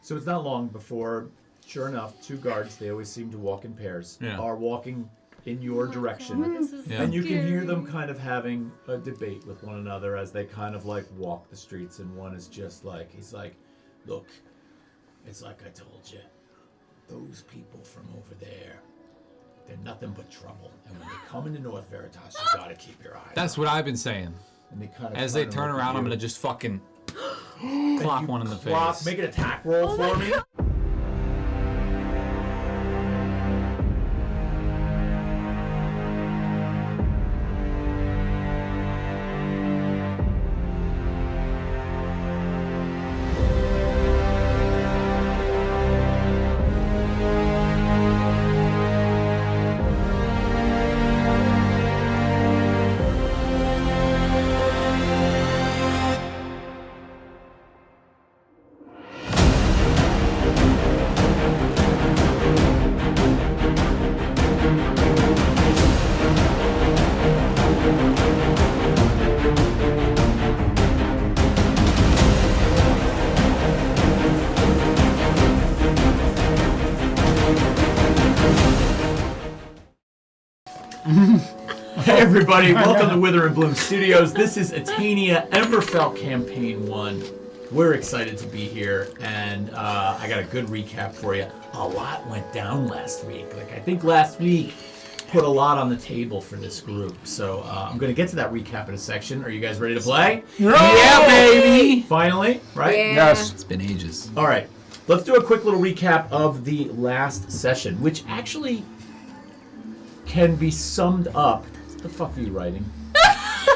So it's not long before, sure enough, two guards, they always seem to walk in pairs, are walking in your direction. And you can hear them kind of having a debate with one another as they kind of like walk the streets. And one is just like, he's like, look, it's like I told you. Those people from over there, they're nothing but trouble. And when they come into North Veritas, you gotta keep your eye That's on what I've been saying. And they kind of As they turn around, I'm gonna just fucking clock one in the face. Make an attack roll for me. Hey everybody, welcome to Wither and Bloom Studios. This is Atania Emberfell Campaign 1. We're excited to be here, and I got a good recap for you. A lot went down last week. I think last week put a lot on the table for this group. So I'm going to get to that recap in a section. Are you guys ready to play? Yeah, baby! Finally, right? Yeah. Yes. It's been ages. All right. Let's do a quick little recap of the last session, which actually can be summed up. What the fuck are you writing?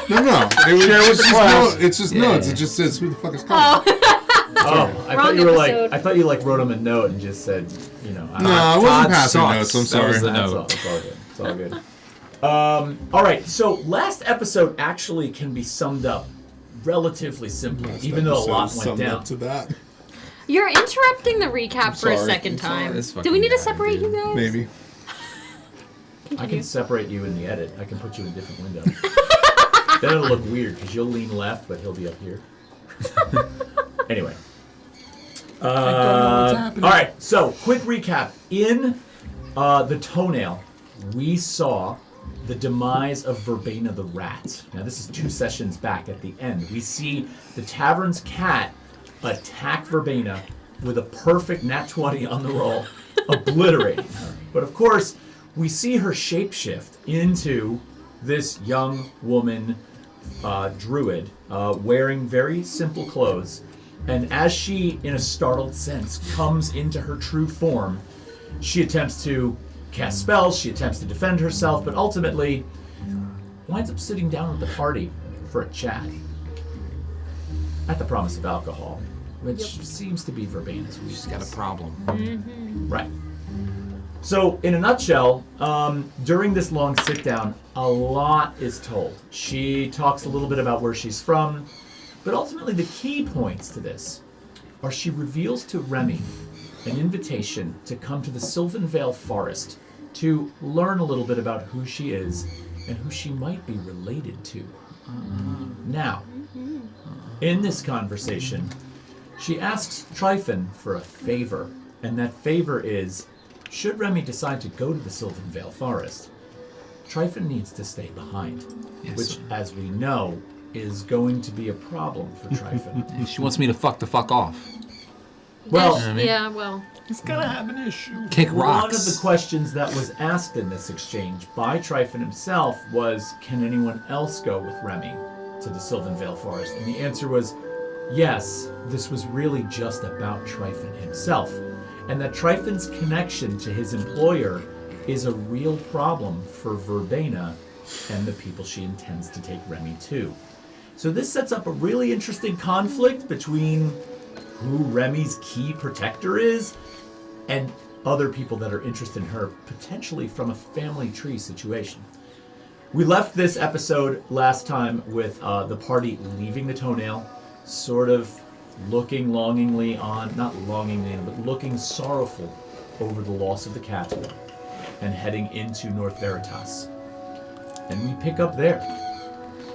No. It's just notes. It just says who the fuck is coming. I thought you were like, I thought you like wrote him a note and just said, you know. No, I wasn't passing sucks. notes. I'm sorry. That was the That's note. all good. It's all good. All right. So last episode actually can be summed up relatively simply, even though a lot went down. Up to that. You're interrupting the recap for a sorry. second time. This Do we need to fucking guy, separate dude. you guys? Maybe. I can separate you in the edit. I can put you in a different window. Then it'll look weird because you'll lean left, but he'll be up here. Anyway. All right. So, quick recap. In the toenail, we saw the demise of Verbena the rat. Now, this is 2 sessions back at the end. We see the tavern's cat attack Verbena with a perfect nat 20 on the roll, obliterating her. But of course, we see her shapeshift into this young woman, druid, wearing very simple clothes. And as she, in a startled sense, comes into her true form, she attempts to cast spells, she attempts to defend herself, but ultimately winds up sitting down with the party for a chat. At the promise of alcohol, which seems to be Verbena's weakness. She's got a problem. Right. So, in a nutshell, during this long sit-down, a lot is told. She talks a little bit about where she's from, but ultimately the key points to this are she reveals to Remy an invitation to come to the Sylvan Vale Forest to learn a little bit about who she is and who she might be related to. Now, in this conversation, she asks Tryfon for a favor, and that favor is, should Remy decide to go to the Sylvan Vale Forest, Tryfon needs to stay behind, which, as we know, is going to be a problem for Tryfon. She wants me to fuck the fuck off. Well, well. He's gonna have an issue. Kick one rocks. of the questions that was asked in this exchange by Tryfon himself was, can anyone else go with Remy to the Sylvan Vale Forest? And the answer was, yes, this was really just about Tryfon himself. And that Tryfon's connection to his employer is a real problem for Verbena and the people she intends to take Remy to. So this sets up a really interesting conflict between who Remy's key protector is and other people that are interested in her, potentially from a family tree situation. We left this episode last time with the party leaving the toenail, sort of looking longingly on, not longingly, but looking sorrowful over the loss of the cat, and heading into North Veritas. And we pick up there.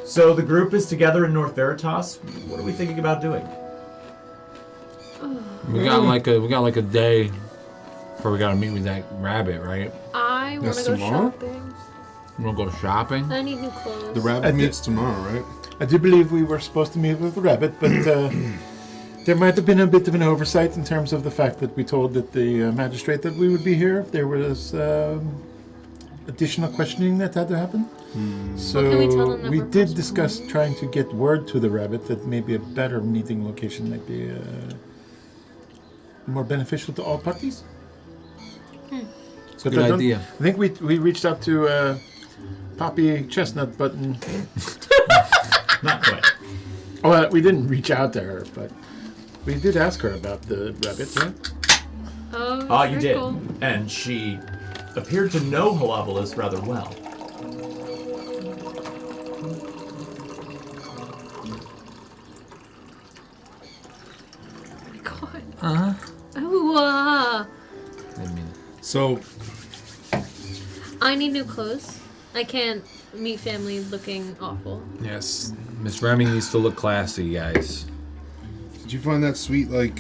So the group is together in North Veritas. What are we thinking about doing? We got like a day before we gotta meet with that rabbit, right? I want That's to go tomorrow? shopping. We're gonna go shopping. I need new clothes. The rabbit meets tomorrow, right? I do believe we were supposed to meet with the rabbit, but there might have been a bit of an oversight in terms of the fact that we told the magistrate that we would be here if there was additional questioning that had to happen. So Well, can we tell them that we we're did first? discuss trying to get word to the rabbit that maybe a better meeting location might be more beneficial to all parties. But Good I don't- idea. I think we reached out to Poppy Chestnut Button. Not quite. Well, we didn't reach out to her, but we did ask her about the rabbit, right? Oh, Ah, you very did. cool. And she appeared to know Holobolus rather well. God. Uh-huh. Oh, Didn't mean So, I need new clothes. I can't meet family looking awful. Yes. Miss Remy needs to look classy, guys. did you find that sweet, like,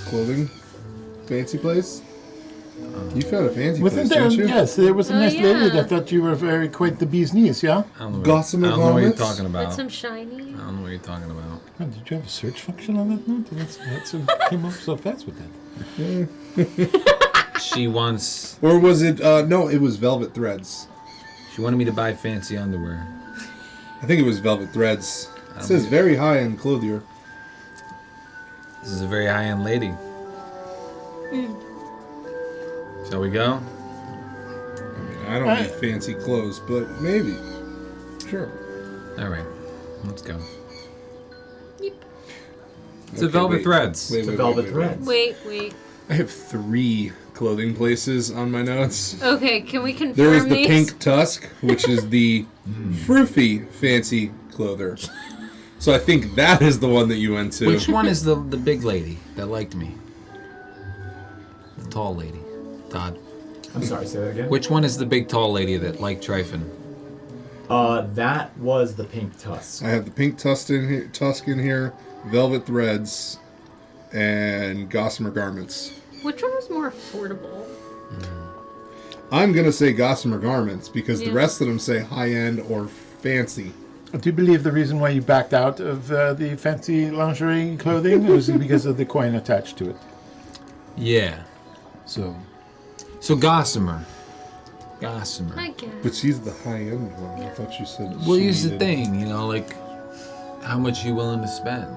clothing fancy place? You found a fancy Wasn't place, there? didn't you? Yes, there was a Oh, nice lady yeah. that thought you were very quite the bee's knees. Yeah. I don't know Gossamer I don't know what you're garments? talking With about. some shiny. I don't know what you're talking about. Oh, did you have a search function on that note? That's what came up so fast with that. She wants. Or was it, no, it was Velvet Threads. She wanted me to buy fancy underwear. I think it was Velvet Threads. It says very high-end clothier. This is a very high-end lady. Shall we go? I mean, I don't need fancy clothes, but maybe. Sure. All right. Let's go. Yep. It's a Velvet Threads. It's a Velvet Threads. Wait. I have 3 clothing places on my notes. Okay, can we confirm There is the these? Pink Tusk, which is the froofy fancy clother. So I think that is the one that you went to. Which one is the big lady that liked me? The tall lady. Todd. I'm sorry, say that again. Which one is the big tall lady that liked Tryfon? That was the Pink Tusk. I have the Pink Tusk in here, Velvet Threads, and Gossamer Garments. Which one was more affordable? I'm going to say Gossamer Garments because the Yeah. rest of them say high-end or fancy. Do you believe the reason why you backed out of the fancy lingerie clothing was because of the coin attached to it? Yeah. So So Gossamer. Gossamer. I guess. But she's the high-end one. I thought you said Well, she here's the needed- thing, you know, like, how much you willing to spend?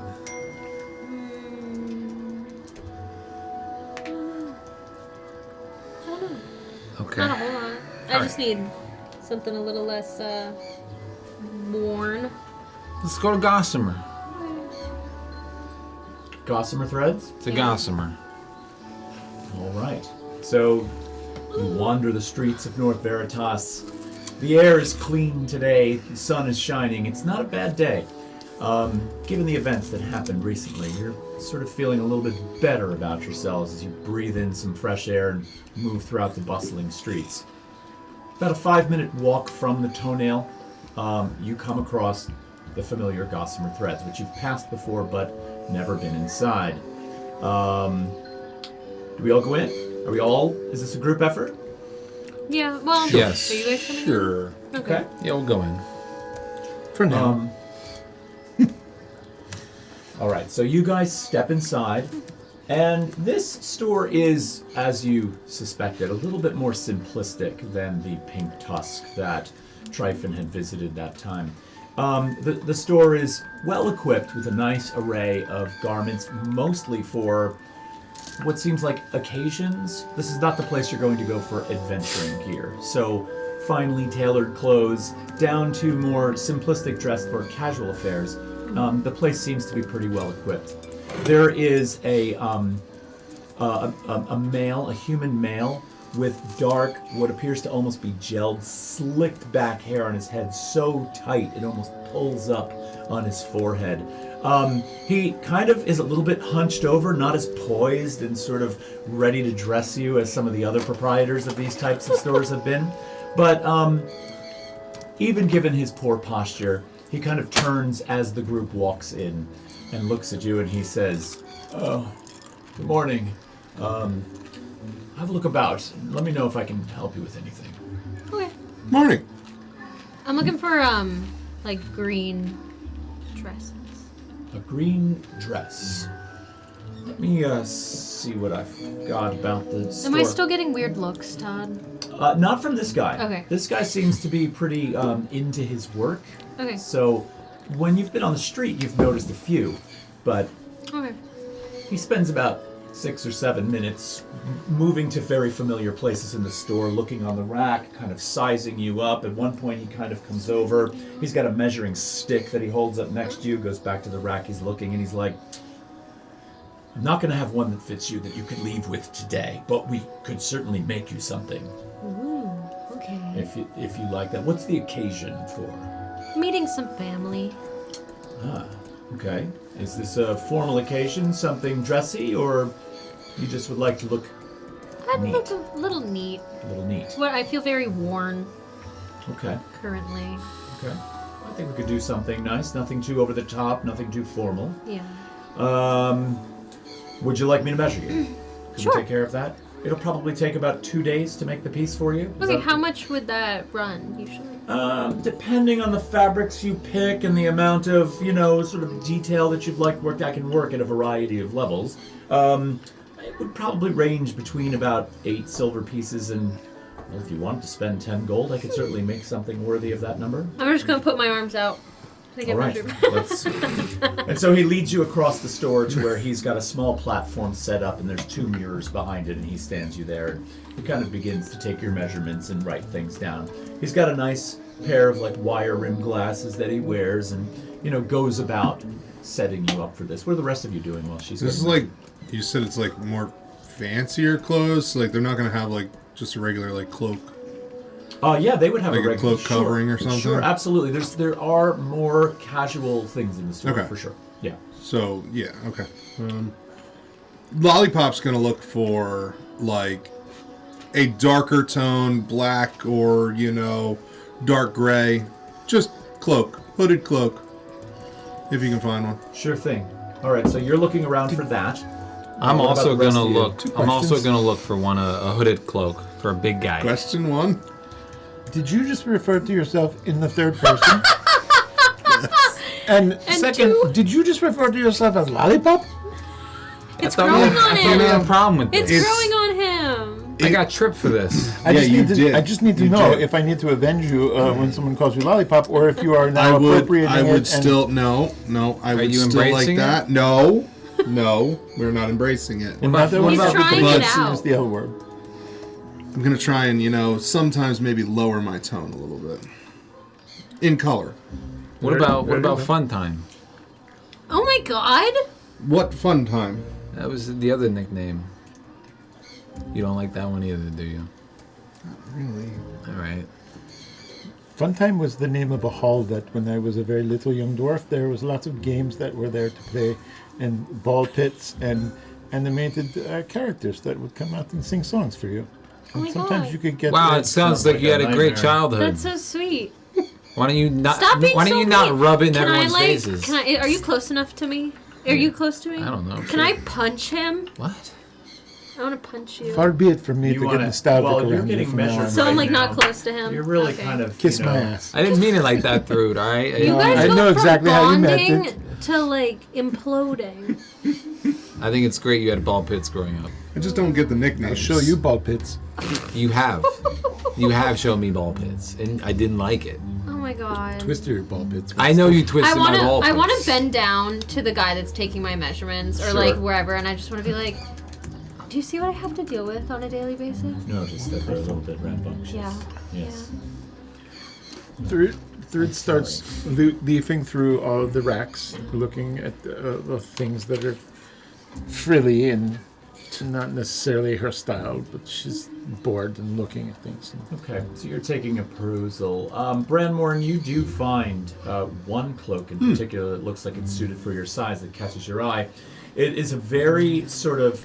Okay. Not a whole lot. I just need something a little less worn. Let's go to Gossamer. Gossamer Threads? To Gossamer. All right. So you wander the streets of North Veritas. The air is clean today. The sun is shining. It's not a bad day. Given the events that happened recently, you're sort of feeling a little bit better about yourselves as you breathe in some fresh air and move throughout the bustling streets. About a 5-minute walk from the Toenail, you come across the familiar Gossamer Threads, which you've passed before but never been inside. Do we all go in? Are we all? Is this a group effort? Yeah, well, Yes. are you guys coming? Sure. in? Okay. Yeah, we'll go in. for now, All right, so you guys step inside, and this store is, as you suspected, a little bit more simplistic than the Pink Tusk that Tryfon had visited that time. The store is well equipped with a nice array of garments, mostly for what seems like occasions. This is not the place you're going to go for adventuring gear. So finely tailored clothes down to more simplistic dress for casual affairs. The place seems to be pretty well equipped. There is a male, a human male, with dark, what appears to almost be gelled, slicked back hair on his head so tight it almost pulls up on his forehead. He kind of is a little bit hunched over, not as poised and sort of ready to dress you as some of the other proprietors of these types of stores have been. But even given his poor posture, he kind of turns as the group walks in. and looks at you and he says, "Oh, good morning. Have a look about. Let me know if I can help you with anything." Okay. Morning. I'm looking for like green dresses. A green dress. Let me see what I've got about the store. Am I still getting weird looks, Todd? Not from this guy. Okay. This guy seems to be pretty into his work. Okay. So when you've been on the street, you've noticed a few, but Okay. he spends about 6 or 7 minutes moving to very familiar places in the store, looking on the rack, kind of sizing you up. At one point, he kind of comes over. He's got a measuring stick that he holds up next to you, goes back to the rack. He's looking, and he's like, "I'm not going to have one that fits you that you could leave with today, but we could certainly make you something Ooh. Okay. if you like that." What's the occasion for? Meeting some family. Ah, okay. Is this a formal occasion, something dressy, or you just would like to look I'd neat? look a little neat. A little neat. What I feel very worn Okay. currently. Okay. I think we could do something nice. Nothing too over the top, nothing too formal. Yeah. Would you like me to measure you? Can Sure. we take care of that? It'll probably take about 2 days to make the piece for you. Is Okay, that- how much would that run usually? Depending on the fabrics you pick and the amount of, sort of detail that you'd like worked, I can work at a variety of levels. It would probably range between about 8 silver pieces and, well, if you want to spend 10 gold, I could certainly make something worthy of that number. I'm just gonna put my arms out to get All right, measured. let's. And so he leads you across the store to where he's got a small platform set up, and there's 2 mirrors behind it, and he stands you there. And he kind of begins to take your measurements and write things down. He's got a nice pair of like wire rimmed glasses that he wears, and goes about setting you up for this. What are the rest of you doing while she's? This is getting- like, you said it's like more fancier clothes. Like they're not gonna have like just a regular like cloak. Yeah, they would have Like a a regular cloak covering or something? Sure, absolutely. There are more casual things in the store Okay. for sure. Yeah. So yeah, okay. Lollipop's gonna look for like a darker tone, black or dark gray, just cloak, hooded cloak, if you can find one. Sure thing. All right, so you're looking around for that. I'm What about also the rest gonna of you? look. Two I'm also questions. gonna look for a hooded cloak for a big guy. Question 1. Did you just refer to yourself in the third person? And second, two- did you just refer to yourself as Lollipop? It's I thought growing we- on I thought we had a him. problem with It's this. growing on him. I got tripped for this. I Yeah, just you need to. did. I just need to You know did. if I need to avenge you when someone calls you Lollipop, or if you are I now would appropriating I it. would and- still no, I would you still like embracing it? that. No. No, we're not embracing it. And What not that about- we what He's about trying the it buds? out. use the L word. I'm gonna try and sometimes maybe lower my tone a little bit. In color. What about fun time? Oh my god! What fun time? That was the other nickname. You don't like that one either, do you? Really? All right. Funtime was the name of a hall that when I was a very little young dwarf, there was lots of games that were there to play, and ball pits and animated characters that would come out and sing songs for you. Oh And my sometimes God. you could get Wow, it sounds sounds like like you a had a great nightmare. childhood. That's so sweet. Why don't you not? Stop being Why don't so you not mean. rub it in Can everyone's I like? faces? Can I? Are you close enough to me? Are you close to me? I don't know. Can I punch him? What? I want to punch you. Far be it from me You to get wanna- nostalgic well, you're around you getting from now measured on. So I'm right like not now. close to him. You're really Okay. kind of Kiss my ass. I didn't mean it like that, Thrud. All right. You guys I go know from exactly how you meant bonding it. to like imploding. I think it's great you had ball pits growing up. I just don't get the nicknames. I'll show you ball pits. You have. You have shown me ball pits, and I didn't like it. Oh my god. Twister your ball pits. I know you twisted I want my to. ball pits. I want to bend down to the guy that's taking my measurements, or Sure. like wherever, and I just want to be like, "Do you see what I have to deal with on a daily basis?" notice that they're a little bit rambunctious. Yeah. Yes. Third starts leafing through all of the racks, looking at the things that are frilly and not necessarily her style, but she's bored and looking at things. Okay, so you're taking a perusal. Branmorn, you do find one cloak in particular that looks like it's suited for your size that catches your eye. It is a very sort of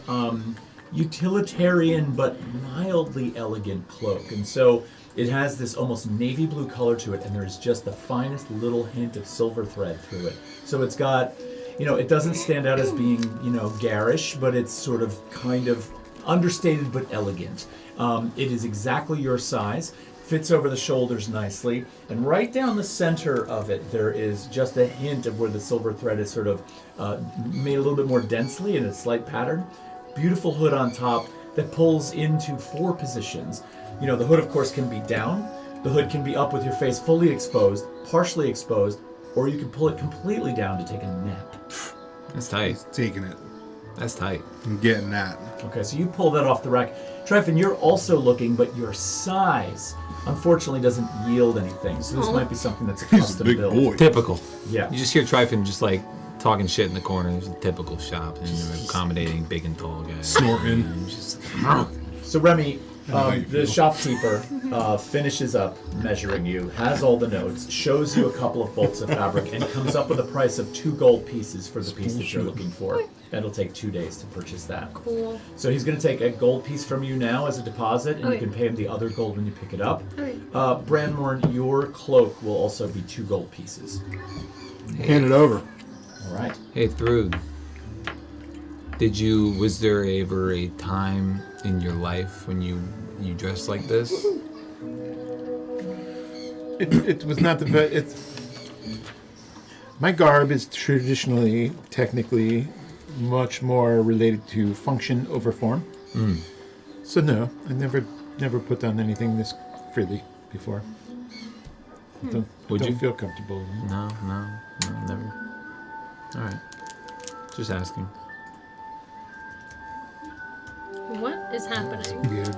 utilitarian but mildly elegant cloak. And so it has this almost navy blue color to it, and there's just the finest little hint of silver thread through it. So it's got, it doesn't stand out as being, garish, but it's sort of kind of understated but elegant. It is exactly your size, fits over the shoulders nicely, and right down the center of it, there is just a hint of where the silver thread is sort of made a little bit more densely in a slight pattern. Beautiful hood on top that pulls into 4 positions. The hood, of course, can be down. The hood can be up with your face fully exposed, partially exposed, or you can pull it completely down to take a nap. That's tight. Taking it. That's tight. I'm getting that. Okay, so you pull that off the rack. Tryfon, you're also looking, but your size, unfortunately, doesn't yield anything. So this might be something that's a He's a custom big build. boy. Typical. Yeah. You just hear Tryfon just like talking shit in the corner. It's a typical shop, and accommodating big and tall guys. Snorting. And just So Remy, how you the feel. shopkeeper finishes up measuring you, has all the notes, shows you a couple of bolts of fabric, and comes up with a price of 2 gold pieces for the piece that you're looking for. It'll take 2 days to purchase that. Cool. So he's going to take a gold piece from you now as a deposit, and you Okay. can pay him the other gold when you pick it up. Okay. Branmorn, your cloak will also be 2 gold pieces. Hand it over. All right. Hey, Thrud. Was there ever a time in your life when you dressed like this? It was not the best. My garb is traditionally, technically, much more related to function over form. So no, I never put on anything this frilly before. I Would don't you? feel comfortable. No, never. All right. Just asking. What is happening? Weird.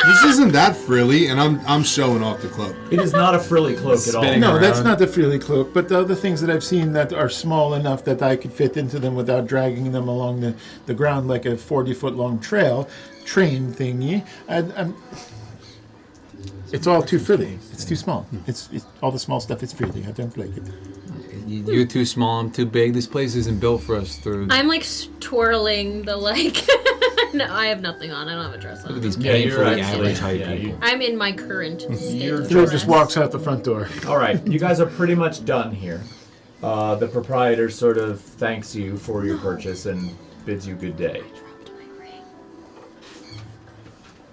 This isn't that frilly, and I'm showing off the cloak. It is not a frilly cloak at all. Spinning No, that's around. not the frilly cloak, but the other things that I've seen that are small enough that I could fit into them without dragging them along the ground like a 40-foot long train thingy. It's all too frilly. It's too small. It's all the small stuff is frilly. I don't like it. You're too small. I'm too big. This place isn't built for us, Thrud. I'm like twirling the like. No, I have nothing on. I don't have a dress Look on. at these Yeah, you're painfully actually- average height yeah, people. I'm in my current state. You're of Phil dress. just walks out the front door. All right, you guys are pretty much done here. The proprietor sort of thanks you for your purchase and bids you good day.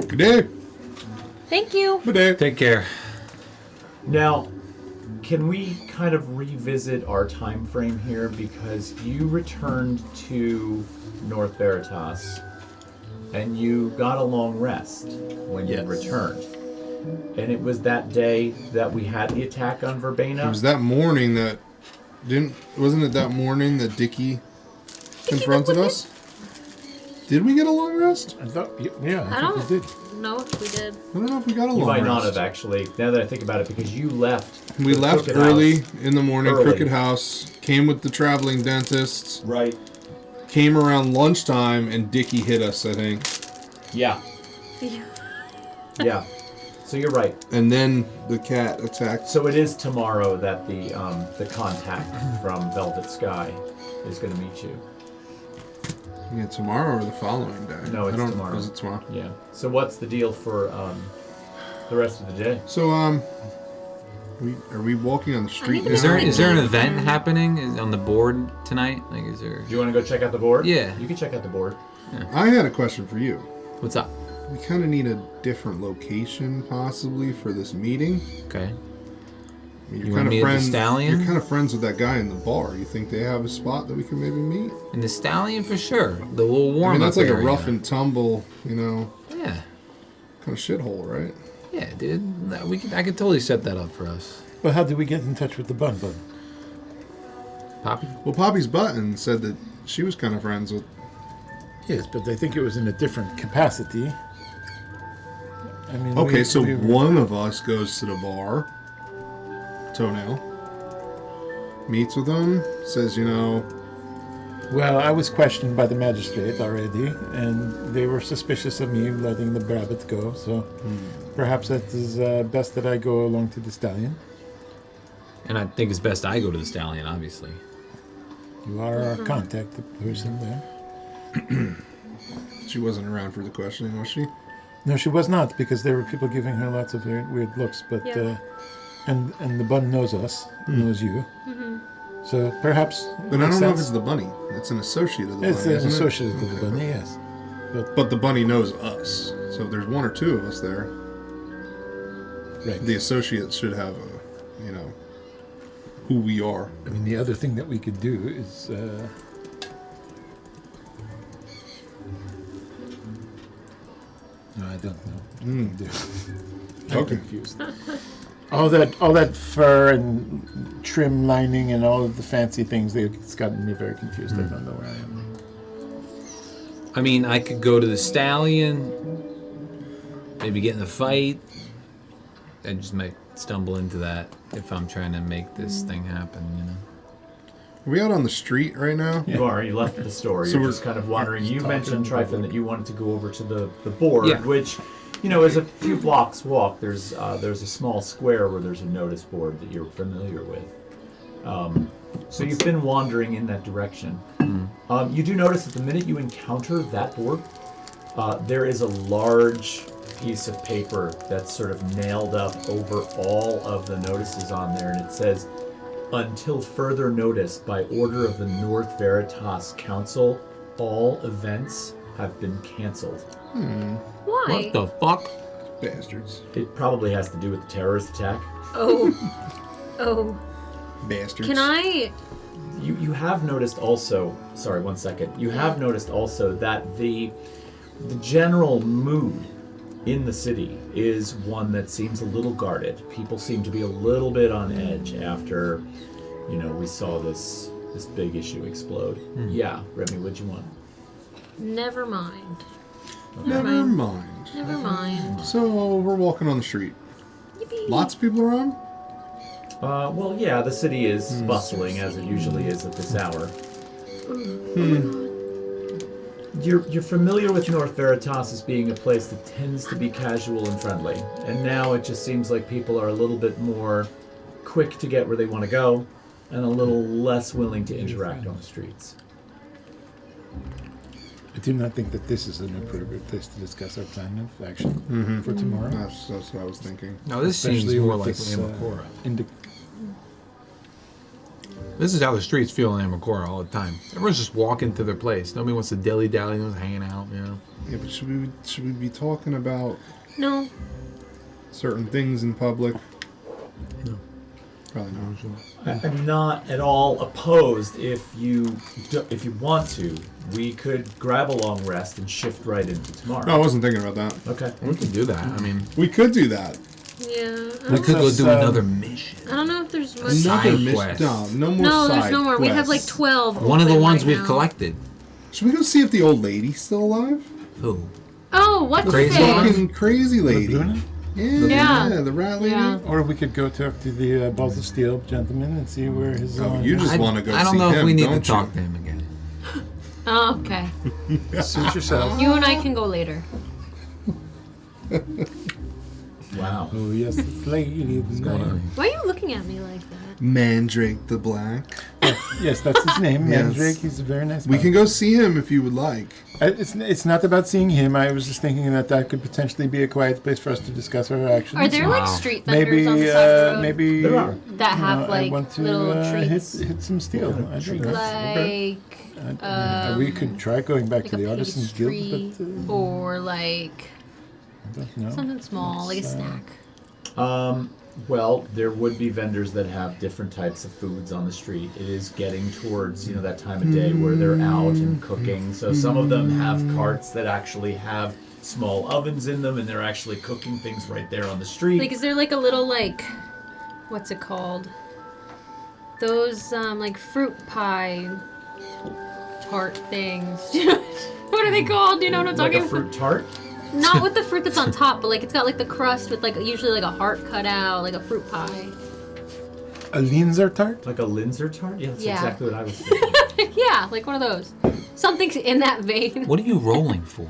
Good day. Thank you. Good day. Take care. Now, can we kind of revisit our time frame here, because you returned to North Veritas and you got a long rest when you Yes. returned. And it was that day that we had the attack on Verbena. It was that morning that wasn't it that morning that Dickie confronted us? Did we get a long rest? I thought, yeah, I I think we don't did. know if we did. I don't know if we got a You long might rest. not have, actually, now that I think about it, because you left. We the left Crooked early House. in the morning, Early. Crooked House, came with the traveling dentists, Right. came around lunchtime, and Dickie hit us, I think. Yeah. Yeah. Yeah. So you're right. And then the cat attacked. So it is tomorrow that the contact from Velvet Sky is going to meet you. Yeah, tomorrow or the following day? No, it's I don't, tomorrow. Is it tomorrow? Yeah. So what's the deal for the rest of the day? So, are we walking on the street think now? Is there an event happening on the board tonight? Like, is there? Do you want to go check out the board? Yeah. You can check out the board. I had a question for you. What's up? We kind of need a different location, possibly, for this meeting. Okay. I mean, You wanna meet at the Stallion? You're kind of friends with that guy in the bar. You think they have a spot that we can maybe meet? And the Stallion for sure. The little warm I mean, that's like a area. rough and tumble, Yeah. kind of shithole, right? Yeah, dude. I could totally set that up for us. But how did we get in touch with the bun? Poppy? Well, Poppy's Button said that she was kind of friends with. Yes, but I think it was in a different capacity. I mean, Okay, so we were- one of us goes to the bar, Toenail, meets with him, says, Well, I was questioned by the magistrate already, and they were suspicious of me letting the rabbit go. So perhaps it is best that I go along to the Stallion. And I think it's best I go to the Stallion, obviously. You are our contact person there. she wasn't around for the questioning, was she? No, she was not, because there were people giving her lots of weird looks. But Yeah. and the bun knows us, knows you. So perhaps. But I makes don't know if sense. it's the bunny. It's an associate of the It's bunny. an isn't it? associate of the bunny, yes. But the bunny knows us. So if there's one or two of us there, Right. the associate should have a, who we are. I mean, the other thing that we could do is. No, I don't know. I'm Okay. confused. all that fur and trim lining and all of the fancy things, it's gotten me very confused. I don't know where I am. I mean, I could go to the stallion, maybe get in a fight. I just might stumble into that if I'm trying to make this thing happen, Are we out on the street right now? You are. You left the store. So You're we're just kind of wandering. You talking mentioned, about Tryfon, that you wanted to go over to the board, Yeah. which, is a few blocks walk. There's a small square where there's a notice board that you're familiar with. So you've been wandering in that direction. You do notice that the minute you encounter that board, there is a large piece of paper that's sort of nailed up over all of the notices on there, and it says, "Until further notice, by order of the North Veritas Council, all events have been canceled." Why? What the fuck? Bastards. It probably has to do with the terrorist attack. Oh. Oh. Bastards. Can I? You have noticed also, sorry, 1 second. You have noticed also that the general mood in the city is one that seems a little guarded. People seem to be a little bit on edge after, we saw this big issue explode. Yeah, Remy, what'd you want? Never mind. Never mind. Never mind. So we're walking on the street. Yippee. Lots of people around? Well, yeah, the city is bustling as it usually is at this hour. You're familiar with North Veritas as being a place that tends to be casual and friendly, and now it just seems like people are a little bit more quick to get where they want to go, and a little less willing to interact on the streets. I do not think that this is an appropriate place to discuss our plan of action for tomorrow. That's what I was thinking. No, this seems Especially more with like this, Amakora. indi- This is how the streets feel in Amakora all the time. Everyone's just walking to their place. Nobody wants to dilly-dally, no one's hanging out, Yeah, but should we be talking about No. certain things in public? No. Probably not. I'm not at all opposed if you want to. We could grab a long rest and shift right into tomorrow. No, I wasn't thinking about that. Okay. We can do that. I mean, We could do that. Yeah. we could go Let's, do another mission. I don't know if there's much. Side Another quest. mission. No more No, side there's no more. We have like quests. 12. One of the open ones right we've now. collected. Should we go see if the old lady's still alive? Who? Oh, what's Crazy this? one? Fucking crazy lady. Luna? Yeah. The rat lady. Yeah. Or we could go talk to the Balls of Steel gentleman and see where his. Oh, you just I- want to go I don't see know him, if we need to don't talk you? to him again. Oh, okay. Suit yourself. You and I can go later. Wow. Oh yes, it's lady of the going night. on? Why are you looking at me like that? Mandrake the Black. Yes, that's his name, Yes. Mandrake. He's a very nice. We guy. can go see him if you would like. It's not about seeing him. I was just thinking that could potentially be a quiet place for us to discuss our actions. Are there like Wow. street vendors maybe on the side of the road maybe There are. that have I like want to little treats? hit some steel. I don't know. Like We could try going back like to a the Artisans pastry Guild, but or like I don't know. something small, like a It's, snack. Well, there would be vendors that have different types of foods on the street. It is getting towards, that time of day where they're out and cooking. So some of them have carts that actually have small ovens in them, and they're actually cooking things right there on the street. Like, is there like a little like, what's it called? Those like fruit pie tart things. What are they called? Do you know what I'm Like talking a fruit about? tart? Not with the fruit that's on top, but like it's got like the crust with like usually like a heart cut out, like a fruit pie. a Linzer tart. Like a Linzer tart? Yeah, that's Yeah. exactly what I was thinking. Yeah, like one of those. Something in that vein. What are you rolling for?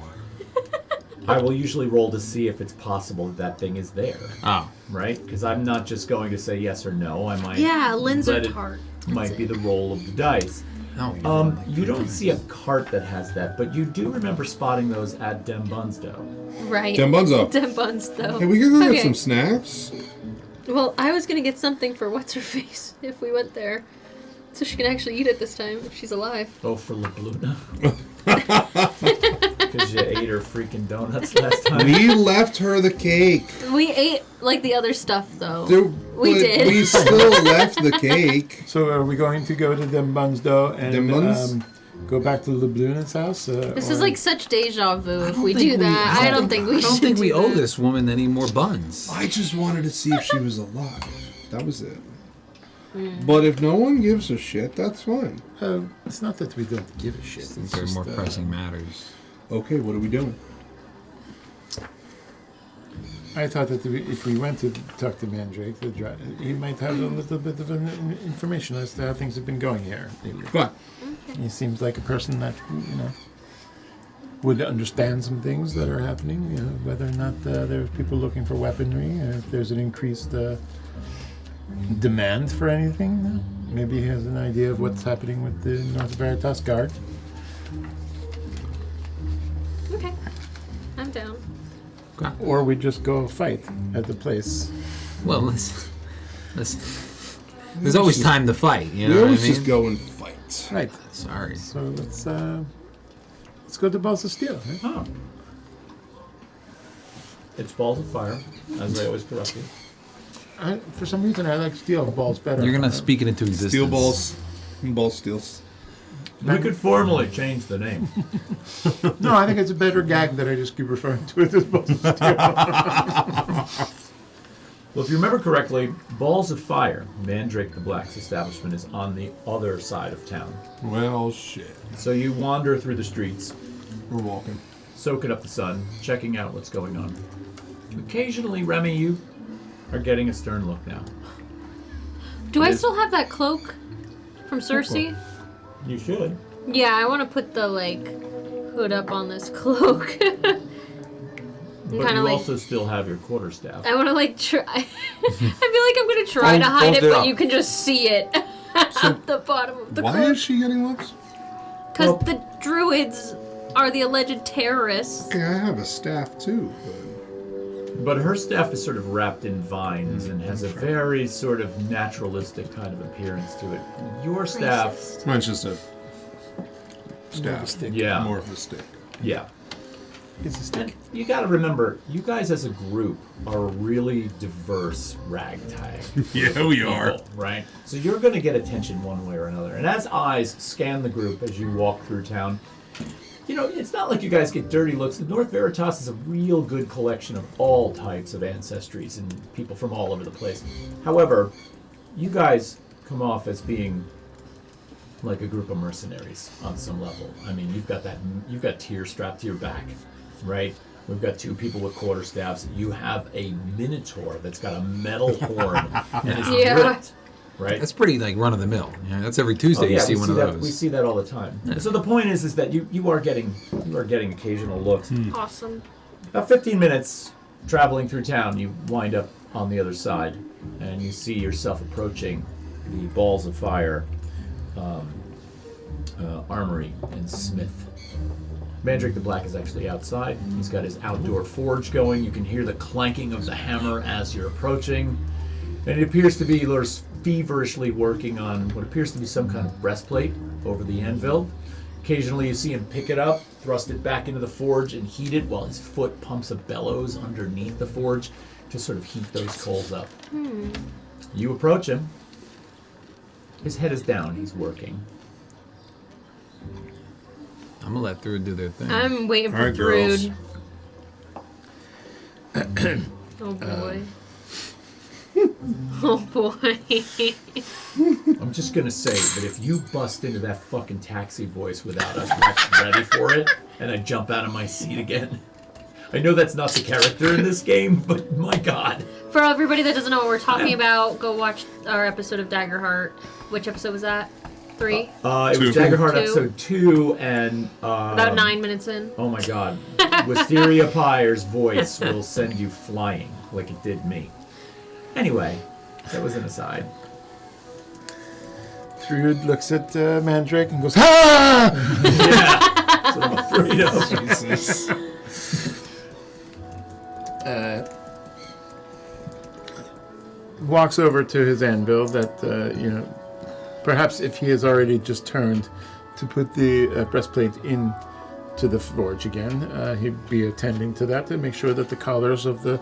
I will usually roll to see if it's possible that thing is there, Oh. right? Because I'm not just going to say yes or no. I might. Yeah, let Linzer it- tart. Might be the roll of the dice. No. You don't see a cart that has that, but you do remember spotting those at Dem Bunsto. Right. Dembunzo. Dem buns though. Hey, we can go Okay. get some snacks. Well, I was gonna get something for what's her face if we went there. So she can actually eat it this time if she's alive. Oh, for Labluna. Because you ate her freaking donuts last time. We left her the cake. We ate like the other stuff though. We did. We still left the cake. So are we going to go to Dembuns though and go back to Lebluna's house? This is like such deja vu if don't we think do that. I don't think we I don't should think we do owe that. this woman any more buns. I just wanted to see if she was alive. That was it. But if no one gives a shit, that's fine. It's not that we don't give a shit. Since there are more pressing matters. Okay, what are we doing? I thought that if we went to talk to Mandrake, he might have a little bit of information as to how things have been going here. Fine. He seems like a person that would understand some things that are happening. Whether or not there's people looking for weaponry, or if there's an increased demand for anything. Maybe he has an idea of what's happening with the North Veritas Guard. Okay. I'm down. Or we just go fight at the place. Well, let's there's always time to fight, you know We what I always mean? just go and fight. Right. Sorry. So let's go to Balls of Steel. Right? Oh. It's balls of fire, as I always correct you. For some reason, I like steel balls better. You're gonna speak it into existence. Steel balls. Ball steels. We could formally change the name. No, I think it's a better gag that I just keep referring to it as Balls of Steel. Well, if you remember correctly, Balls of Fire, Mandrake the Black's establishment, is on the other side of town. Well, shit. So you wander through the streets, We're walking. soaking up the sun, checking out what's going on. Occasionally, Remy, you are getting a stern look now. Do I It is- still have that cloak from Cersei? You should. Yeah, I want to put the hood up on this cloak. But kinda you like- also still have your quarterstaff. I want to try. I feel like I'm gonna try to hide it, but you can just see it at the bottom of the Why cloak. is she getting looks? Because the druids are the alleged terrorists. Okay, I have a staff too. But her staff is sort of wrapped in vines and has a very sort of naturalistic kind of appearance to it. Your staff, Racist. Mine's just a staff. stick. yeah, More of a stick. yeah. It's a stick. And you got to remember, you guys as a group are a really diverse ragtag. Yeah, we are. people, right? So you're going to get attention one way or another. And as eyes scan the group as you walk through town, it's not like you guys get dirty looks. The North Veritas is a real good collection of all types of ancestries and people from all over the place. However, you guys come off as being like a group of mercenaries on some level. I mean, you've got tear strapped to your back, right? We've got two people with quarterstaffs. You have a minotaur that's got a metal horn and is Yeah. ripped, right? That's pretty run of the mill. That's every Tuesday you see we one see of that, those. We see that all the time. So the point is that you are getting occasional looks. Awesome. About 15 minutes traveling through town, you wind up on the other side, and you see yourself approaching the Balls of Fire armory and smith. Mandrake the Black is actually outside. He's got his outdoor forge going. You can hear the clanking of the hammer as you're approaching. And it appears to be feverishly working on what appears to be some kind of breastplate over the anvil. Occasionally you see him pick it up, thrust it back into the forge, and heat it while his foot pumps a bellows underneath the forge to sort of heat those coals up. You approach him. His head is down. He's working. I'm gonna let Thrud do their thing. I'm waiting for All right, girls. Thrud. Oh boy. Oh boy. I'm just gonna say that if you bust into that fucking taxi voice without us ready for it, and I jump out of my seat again, I know that's not the character in this game, but my god. For everybody that doesn't know what we're talking about, go watch our episode of Daggerheart. Which episode was that? 3? It was Two. Daggerheart 2. episode 2, and About 9 minutes in. oh my god, Wisteria Pyre's voice will send you flying like it did me. Anyway, that was an aside. Thrud looks at Mandrake and goes, "Ha!" Yeah, that's what I'm afraid of. Jesus. Walks over to his anvil that perhaps if he has already just turned to put the breastplate in to the forge again, he'd be attending to that to make sure that the colors of the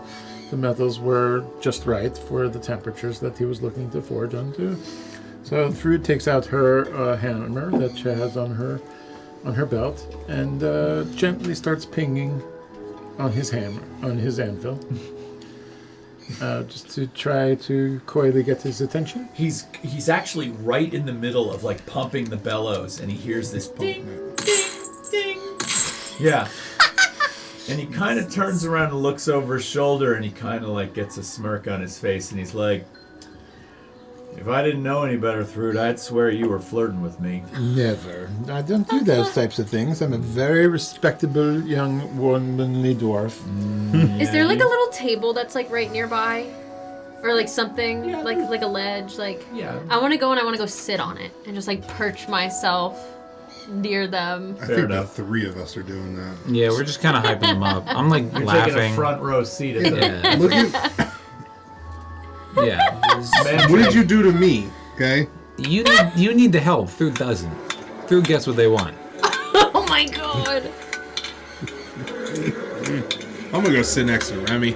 metals were just right for the temperatures that he was looking to forge onto. So Thrud takes out her hammer that she has on her belt and gently starts pinging on his anvil. Just to try to coyly get his attention. He's actually right in the middle of like pumping the bellows, and he hears this ding, ding, ding. Yeah. And he kind of turns around and looks over his shoulder, and he kind of like gets a smirk on his face, and he's like, "If I didn't know any better, Thrud, I'd swear you were flirting with me." Never. I don't do those types of things. I'm a very respectable young womanly dwarf. Is there like a little table that's like right nearby? Or like something, like a ledge, like... Yeah. I want to go and I want to go sit on it and just like perch myself near them. I Fair think enough. the three of us are doing that. Yeah, we're just kind of hyping them up. I'm like You're laughing. taking a front row seat at the Yeah. Look at Yeah. man. what did you do to me? Okay. You need the help. Thrud doesn't. Thrud gets what they want. Oh my god! I'm gonna go sit next to Remy.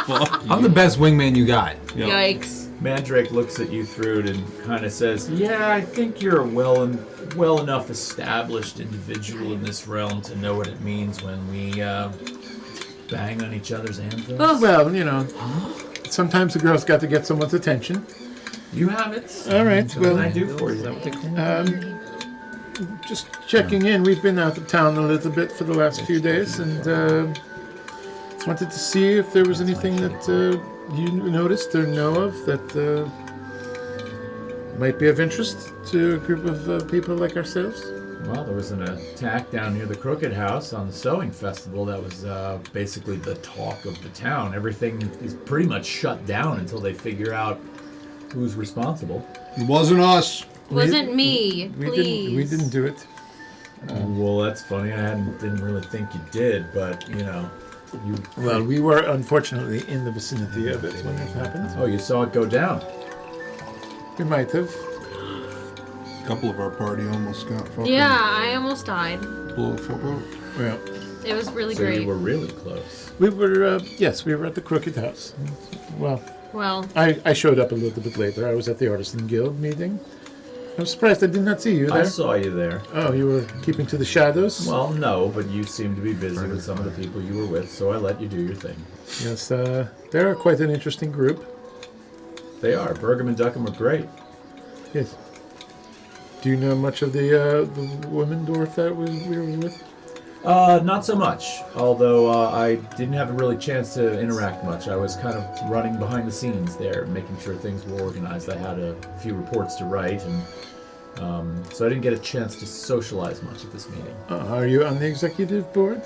Fuck I'm the best wingman you got. Yikes. Mandrake looks at you, Thrud, and kind of says, "Yeah, I think you're a well enough established individual in this realm to know what it means when we bang on each other's anvils." Oh. Well, you know, sometimes the girl's got to get someone's attention. You have it. All right, What can I well, do for you? Is that what they call it? just checking in. We've been out of town a little bit for the last few days, and wanted to see if there was anything that you noticed or know of that might be of interest to a group of people like ourselves. Well, there was an attack down near the Crooked House on the sewing festival that was basically the talk of the town. Everything is pretty much shut down until they figure out who's responsible. It wasn't us. Wasn't me, We please. we didn't do it. Well, that's funny. I didn't really think you did, but, you know, you... Well, we were unfortunately in the vicinity of it when it happened. Oh, you saw it go down. We might have. A couple of our party almost got fucking Yeah, I almost died. blown full out. Well, It was really So great. you were really close. we were, yes, we were at the Crooked House. Well, Well, I showed up a little bit later. I was at the Artisan Guild meeting. I'm surprised I did not see you there. I saw you there. Oh, you were keeping to the shadows? Well, no, but you seemed to be busy with some of the people you were with, so I let you do your thing. Yes, they're quite an interesting group. They are. Burgum and Duckham were great. Yes. Do you know much of the woman dwarf that we were with? Not so much. Although I didn't have a really chance to interact much. I was kind of running behind the scenes there, making sure things were organized. I had a few reports to write, and so I didn't get a chance to socialize much at this meeting. Are you on the executive board?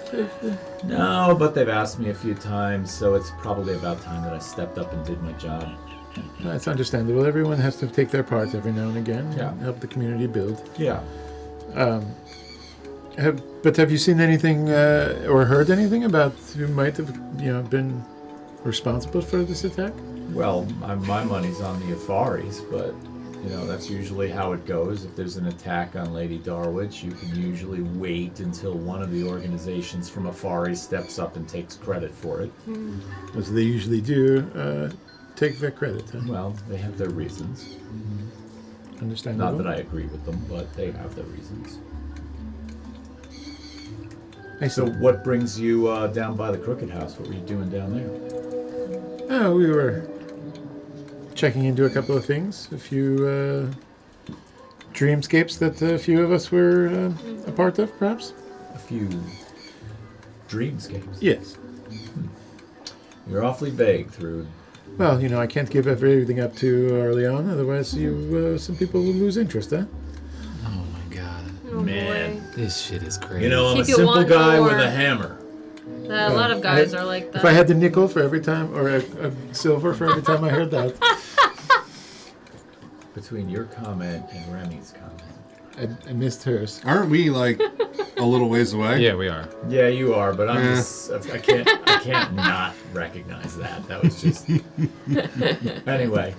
No, but they've asked me a few times, so it's probably about time that I stepped up and did my job. That's understandable. Everyone has to take their part every now and again Yeah. and help the community build. Yeah. But have you seen anything or heard anything about who might have, been responsible for this attack? Well, my money's on the Afaris, but, that's usually how it goes. If there's an attack on Lady Darwich, you can usually wait until one of the organizations from Afari steps up and takes credit for it. As they usually do, take their credit. Huh? Well, they have their reasons. Understandable. Not that I agree with them, but they have their reasons. I So see. what brings you down by the Crooked House? What were you doing down there? Oh, we were checking into a couple of things, a few dreamscapes that a few of us were a part of, perhaps. A few dreamscapes. Yes. You're awfully vague, Thrud. Well, I can't give everything up too early on, otherwise some people will lose interest, huh? Oh my god. oh Man. boy. This shit is crazy. I'm a If you simple want guy more- with a hammer. A lot of guys are like that. If I had the nickel for every time, or a silver for every time I heard that, Between your comment and Remy's comment. I missed hers. Aren't we like a little ways away? Yeah, we are. Yeah, you are, but I'm Eh. just I can't not recognize that. That was just anyway.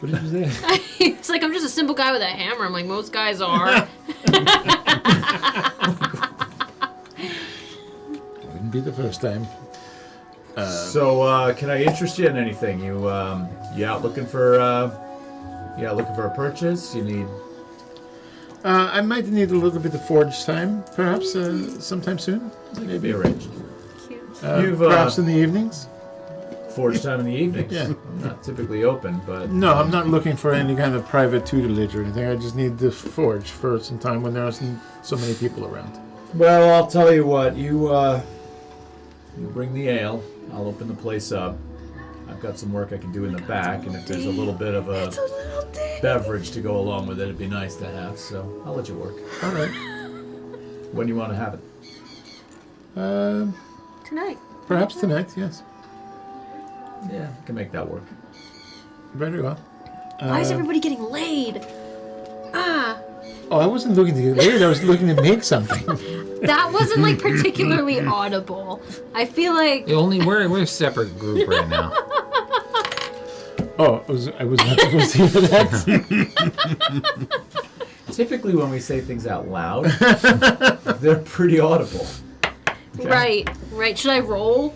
What did you say? It's like, I'm just a simple guy with a hammer. I'm like, most guys are. Wouldn't be the first time. So, can I interest you in anything? You out looking for a purchase? You need. I might need a little bit of forge time, perhaps sometime soon. Maybe arranged. Cute. Perhaps in the evenings. Forge time in the evenings. Yeah. I'm not typically open, but No, I'm not looking for any kind of private tutelage or anything. I just need the forge for some time when there aren't so many people around. Well, I'll tell you what. You bring the ale. I'll open the place up. I've got some work I can do in the back, and if there's a little bit of a beverage to go along with it, it'd be nice to have. So I'll let you work. All right. When do you want to have it? Tonight. Perhaps tonight, yes. Yeah, I can make that work. Very well. Why is everybody getting laid? Ah, Oh, I wasn't looking to get laid. I was looking to make something. that wasn't like particularly audible. I feel like We're a separate group right now. Oh, I was not supposed to hear that. Typically, when we say things out loud, they're pretty audible. Okay? right. Should I roll,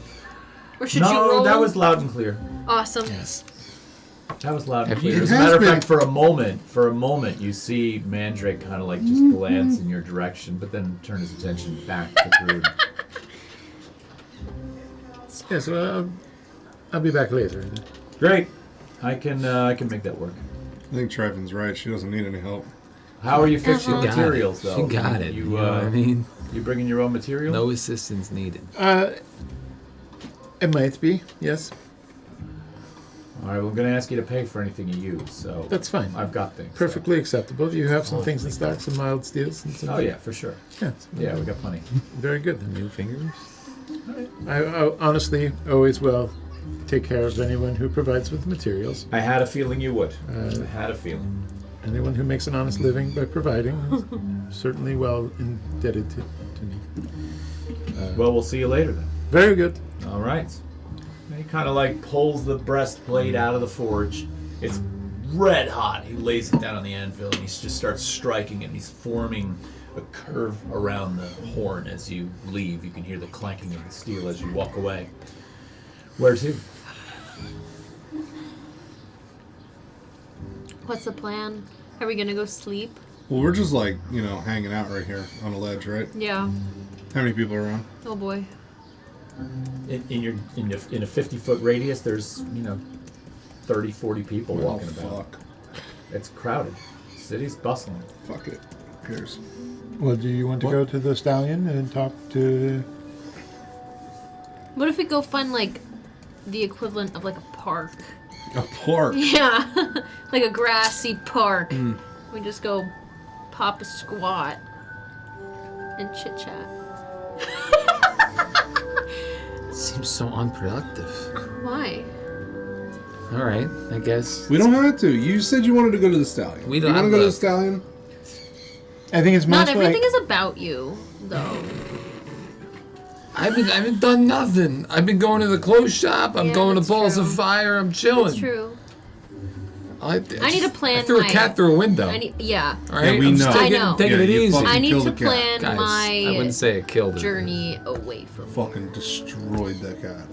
or should you No, roll? that was loud and clear. awesome. Yes. That was loud and Have you- clear. As It a has matter of been- fact, for a moment, you see Mandrake kind of like just glance in your direction, but then turn his attention back to Thrud. Yes, well, I'll be back later. Great, I can make that work. I think Tryfon's right. She doesn't need any help. How are you fixing Uh-huh. Got materials, it. though? She got it. You, You know what I mean? you bringing your own material? No assistance needed. It might be, yes. All right, well, I'm going to ask you to pay for anything you use, so That's fine. I've got things. so- Perfectly acceptable. You have some things in stock, some mild steels, and some. Oh yeah, for sure. Yeah, Yeah, we got plenty. very good. New fingers? I honestly always will take care of anyone who provides with materials. I had a feeling you would. I had a feeling. Anyone who makes an honest living by providing is certainly well indebted to me. Well, we'll see you later then. Very good. All right. And he kind of like pulls the breastplate out of the forge. It's red hot. He lays it down on the anvil and he just starts striking it. And he's forming a curve around the horn as you leave. You can hear the clanking of the steel as you walk away. Where to? What's the plan? Are we gonna go sleep? Well, we're just like, hanging out right here on a ledge, right? Yeah. How many people are around? Oh boy. In a 50-foot radius, there's 30, 40 people Well, walking about. fuck. It's crowded. City's bustling. Fuck it. Who cares? Well, do you want to What? go to the stallion and talk to? What if we go find like the equivalent of like a park? A park. Yeah, like a grassy park. We just go pop a squat and chit chat. Seems so unproductive. Why? All right, I guess. We don't have to. You said you wanted to go to the stallion. We don't You want to have go to the- the stallion? I think it's Not much everything like. is about you, though. I haven't done nothing. I've been going to the clothes shop. I'm Yeah, going to that's Balls true. of Fire. I'm chilling. That's true. I need to plan I threw my- a cat through a window. I need, yeah. All right, we I'm know. just I know. taking Yeah, it you easy. fucking I need killed to the cat. plan Guys, I my wouldn't say it killed it. journey away from. Fucking destroyed that cat.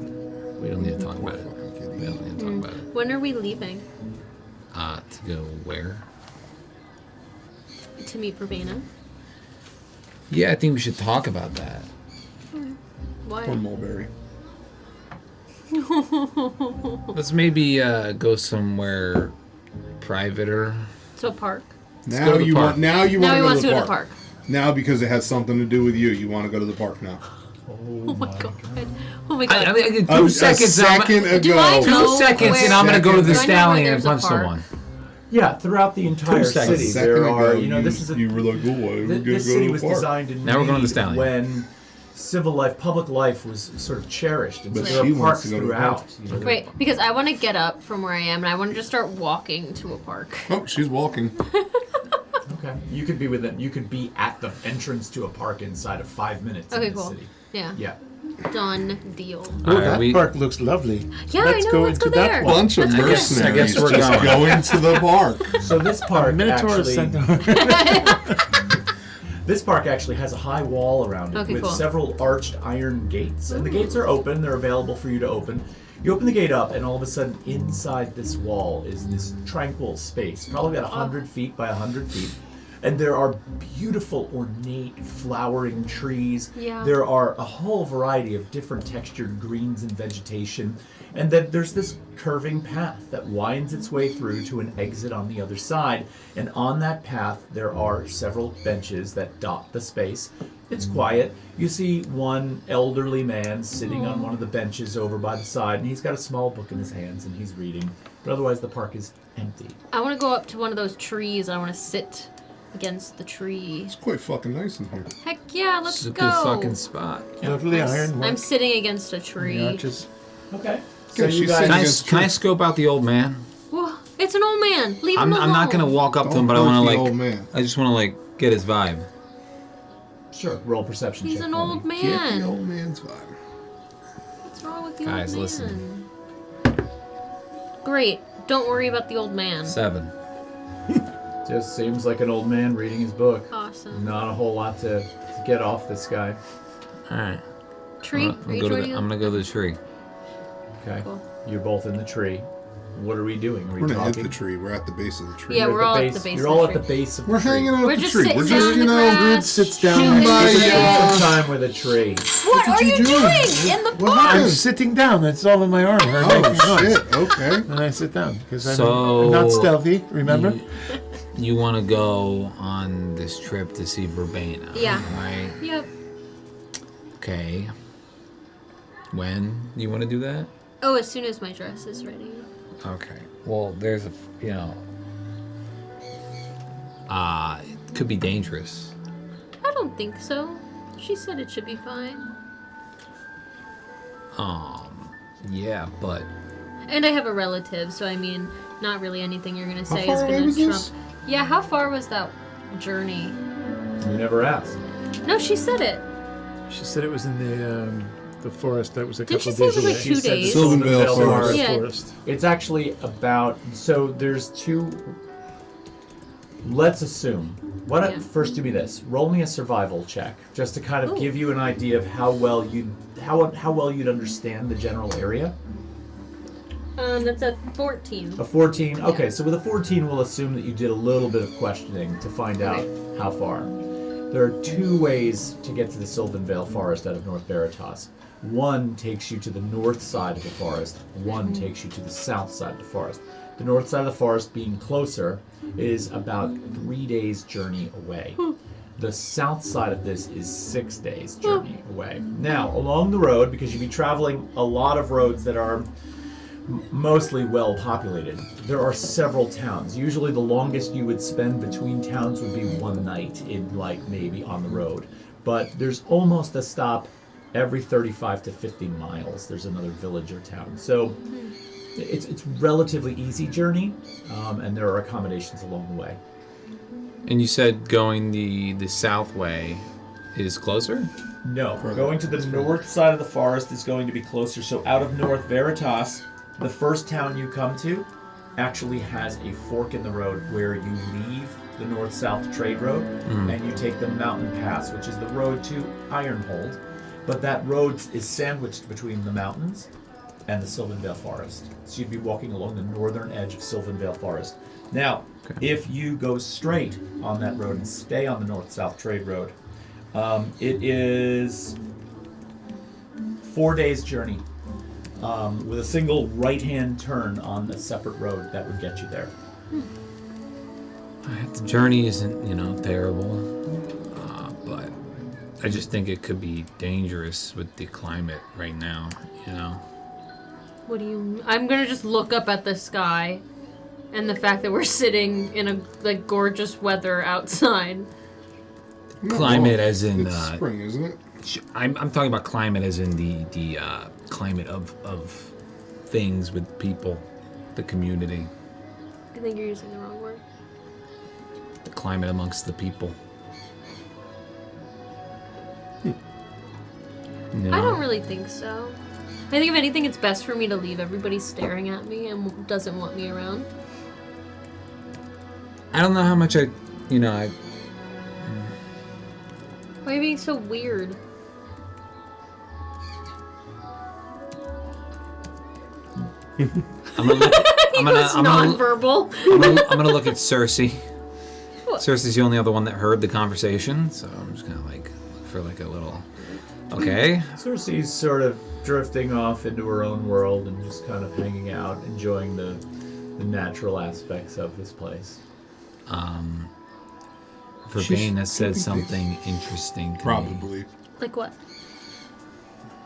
We don't need to talk Poor about it. fucking We kitty. don't need to talk about it. When are we leaving To go where? to meet Verbena? Yeah, I think we should talk about that. Why? Poor mulberry. Let's maybe go somewhere privater. To a park. Now go to the you park. want. Now you Now want he to go wants to to the go to park. the park. Now because it has something to do with you, you want to go to the park now. Oh my god. Oh my god. I mean, A 2 seconds. and I'm- second ago. Do I Two know seconds, where- and I'm gonna go to the Do I know where stallion and there's a punch park? someone. Yeah, throughout the entire 2 seconds. city, Second there are. ago, This is a. you were like, oh, we're gonna This go city to was the park. designed in Now we're going to the need stallion. when civil life, public life was sort of cherished, and so But there she are wants parks to go to the throughout. park. Wait, because I want to get up from where I am and I want to just start walking to a park. Oh, she's walking. Okay, you could be at the entrance to a park inside of 5 minutes Okay, in the cool. city. Yeah. Yeah. Done deal. Oh, Alright, that we- park looks lovely. Yeah, I know. Let's go into there. that one. Bunch of mercenaries I guess we're just going. going to the park. So this park Minotaur actually, Centaur. this park actually has a high wall around it Okay, with cool. several arched iron gates, and the gates are open. They're available for you to open. You open the gate up, and all of a sudden, inside this wall is this tranquil space, probably about 100 feet by 100 feet. And there are beautiful, ornate, flowering trees. Yeah. There are a whole variety of different textured greens and vegetation. And then there's this curving path that winds its way through to an exit on the other side. And on that path, there are several benches that dot the space. It's quiet. You see one elderly man sitting on one of the benches over by the side, and he's got a small book in his hands, and he's reading. But otherwise, the park is empty. I want to go up to one of those trees. I want to sit against the tree. It's quite fucking nice in here. Heck yeah, let's It's a go. good fucking spot. Lovely iron I'm work. sitting against a tree. The arches. Okay. So Yeah, you she's guys... sitting Can I, against can I tree. scope out the old man? Whoa, it's an old man. Leave him alone. I'm not gonna walk up to Don't him, but I hurt want the to old like. man. I just want to like get his vibe. Sure, roll perception He's check an for old me. Get man. the old man's vibe. What's wrong with the Guys, old man? listen. Great. Don't worry about the old man. 7. Just seems like an old man reading his book. Awesome. Not a whole lot to get off this guy. All right. Tree, are you joining I'm us? gonna go to the tree. Okay. Cool. You're both in the tree. What are we doing? Are we We're gonna hit talking? the tree. We're at the base of the tree. Yeah, You're we're all at base, the base You're of the all at tree. the base of the We're tree. hanging out We're at the just tree. sitting We're down just, in you the know, grass. Group sits down. Shooting by, the Some time with a tree. What are you doing in the What park? I'm happened? sitting down. That's all in my armor. I make Oh noise. shit! Okay. And I sit down because I'm So- not stealthy. Remember? You want to go on this trip to see Verbena? Yeah. Right. Yep. Okay. When you want to do that? Oh, as soon as my dress is ready. Okay. Well, there's a, it could be dangerous. I don't think so. She said it should be fine. Yeah, but And I have a relative, so I mean, not really anything you're gonna say is far away gonna was trump. this? Yeah, how far was that journey? You never asked. No, she said it. She said it was in the forest. That was a Didn't couple she say it days was away. like 2 days? Sylvanvale Sylvanvale Forest. Yeah. Forest. It's actually about. So there's two. Let's assume. Why don't Yeah. first do me this? Roll me a survival check, just to kind of Ooh. give you an idea of how well you'd understand the general area. That's a 14. A 14. Okay, Yeah. so with a 14, we'll assume that you did a little bit of questioning to find out how far. There are two ways to get to the Sylvanvale Forest out of North Veritas. One takes you to the north side of the forest. One takes you to the south side of the forest. The north side of the forest, being closer, is about 3 days' journey away. The south side of this is 6 days' journey away. Now, along the road, because you'll be traveling a lot of roads that are mostly well populated, there are several towns. Usually the longest you would spend between towns would be one night in, like, maybe on the road. But there's almost a stop every 35 to 50 miles. There's another village or town. So it's relatively easy journey, and there are accommodations along the way. and you said going the south way is closer. No, Further. going to the north side of the forest is going to be closer. So out of North Veritas, the first town you come to actually has a fork in the road where you leave the north-south trade road and you take the mountain pass, which is the road to Ironhold. But that road is sandwiched between the mountains and the Sylvanvale Forest. So you'd be walking along the northern edge of Sylvanvale Forest. Now, if you go straight on that road and stay on the north-south trade road, it is 4 days' journey with a single right-hand turn on a separate road that would get you there. The journey isn't, terrible, but I just think it could be dangerous with the climate right now. What do you... I'm gonna just look up at the sky and the fact that we're sitting in a gorgeous weather outside. Climate as in It's spring, isn't it? I'm talking about climate as in the climate of things with people, the community, I think you're using the wrong word. the climate amongst the people. No? I don't really think so. I think if anything, it's best for me to leave. Everybody's staring at me and doesn't want me around. I don't know how much I. Why are you being so weird? I'm gonna look. He goes nonverbal. I'm gonna look at Cersei. What? Cersei's the only other one that heard the conversation, so I'm just gonna look for a little. Okay. Cersei's sort of drifting off into her own world and just kind of hanging out, enjoying the natural aspects of this place. Verbena said something interesting to me. Probably. Like what?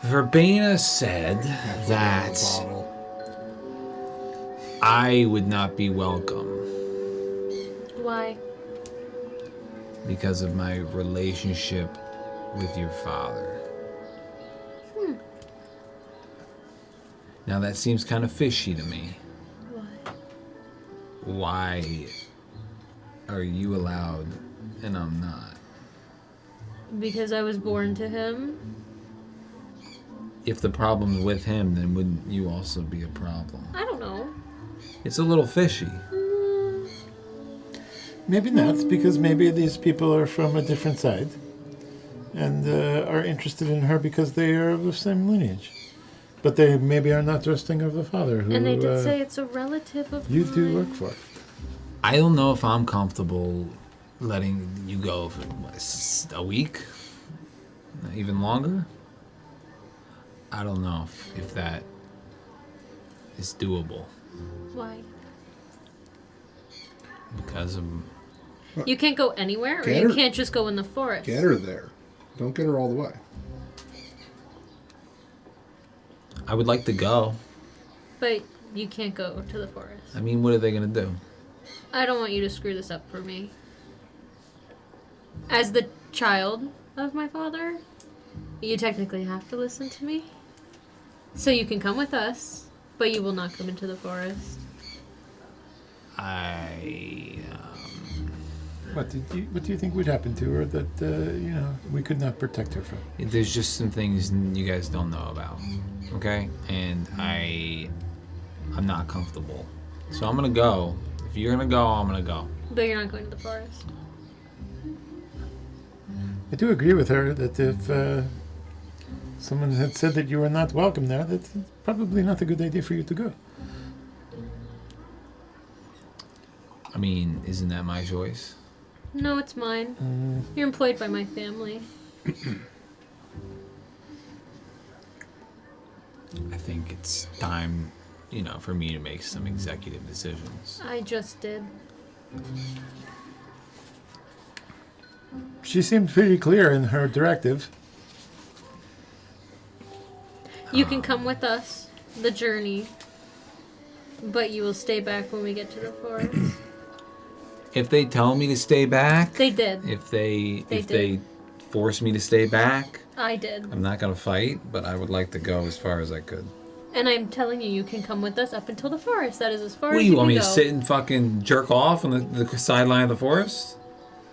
Verbena said that Bottle. I would not be welcome Why? because of my relationship with your father. Now that seems kind of fishy to me. Why? Why are you allowed and I'm not? Because I was born to him. If the problem's with him, then wouldn't you also be a problem? I don't know. It's a little fishy. Maybe not, because maybe these people are from a different side and are interested in her because they are of the same lineage. But they maybe are not trusting of the father who And they did say it's a relative of you mine. do work for. I don't know if I'm comfortable letting you go for a week, even longer. I don't know if that is doable Why? because of. You can't go anywhere, or Get you her- can't just go in the forest. Get her there. Don't get her all the way. I would like to go. But you can't go to the forest. I mean, what are they gonna do? I don't want you to screw this up for me. As the child of my father, you technically have to listen to me. So you can come with us, but you will not come into the forest. What do you think would happen to her that we could not protect her from? There's just some things you guys don't know about, okay? And I'm not comfortable, so I'm gonna go. If you're gonna go, I'm gonna go. But you're not going to the forest. I do agree with her that if someone had said that you were not welcome there, that's probably not a good idea for you to go. I mean, isn't that my choice? No, it's mine. You're employed by my family. I think it's time, for me to make some executive decisions. I just did. She seemed pretty clear in her directive. You can come with us, the journey, but you will stay back when we get to the forest. If they tell me to stay back, They did. if they did. force me to stay back, I did. I'm not gonna fight, but I would like to go as far as I could. And I'm telling you, you can come with us up until the forest. That is as far What as do you want can me go. to sit and fucking jerk off on the sideline of the forest?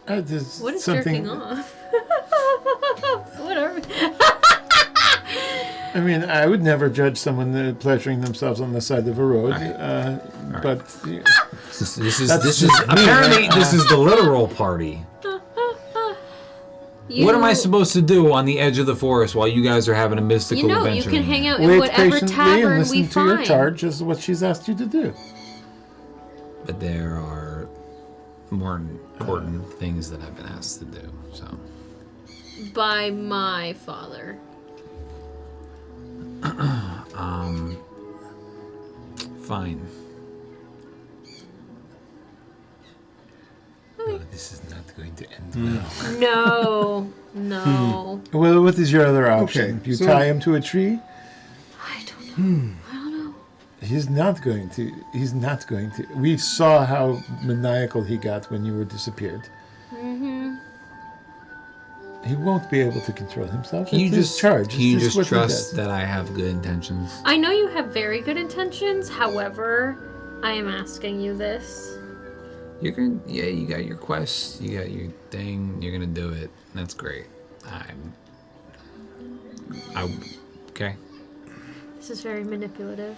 There's What is something, jerking off? Whatever. I mean, I would never judge someone pleasuring themselves on the side of a road, but This is That's just me. apparently this is the literal party. What am I supposed to do on the edge of the forest while you guys are having a mystical You know, you adventure? can hang out in wait whatever patiently and tavern listen we to your find. charge is what she's asked you to do. But there are more important things that I've been asked to do. So By my father. fine. Oh, this is not going to end well. No. No. Well, what is your other option? Okay, You so- tie him to a tree? I don't know. I don't know. He's not going to. He's not going to. We saw how maniacal he got when you were disappeared. Mm-hmm. He won't be able to control himself. Can you It's his just charge. Can you It's just what he trust does. that I have good intentions? I know you have very good intentions. However, I am asking you this. You're gonna, you got your quest, you got your thing, you're gonna do it. That's great. Okay. This is very manipulative.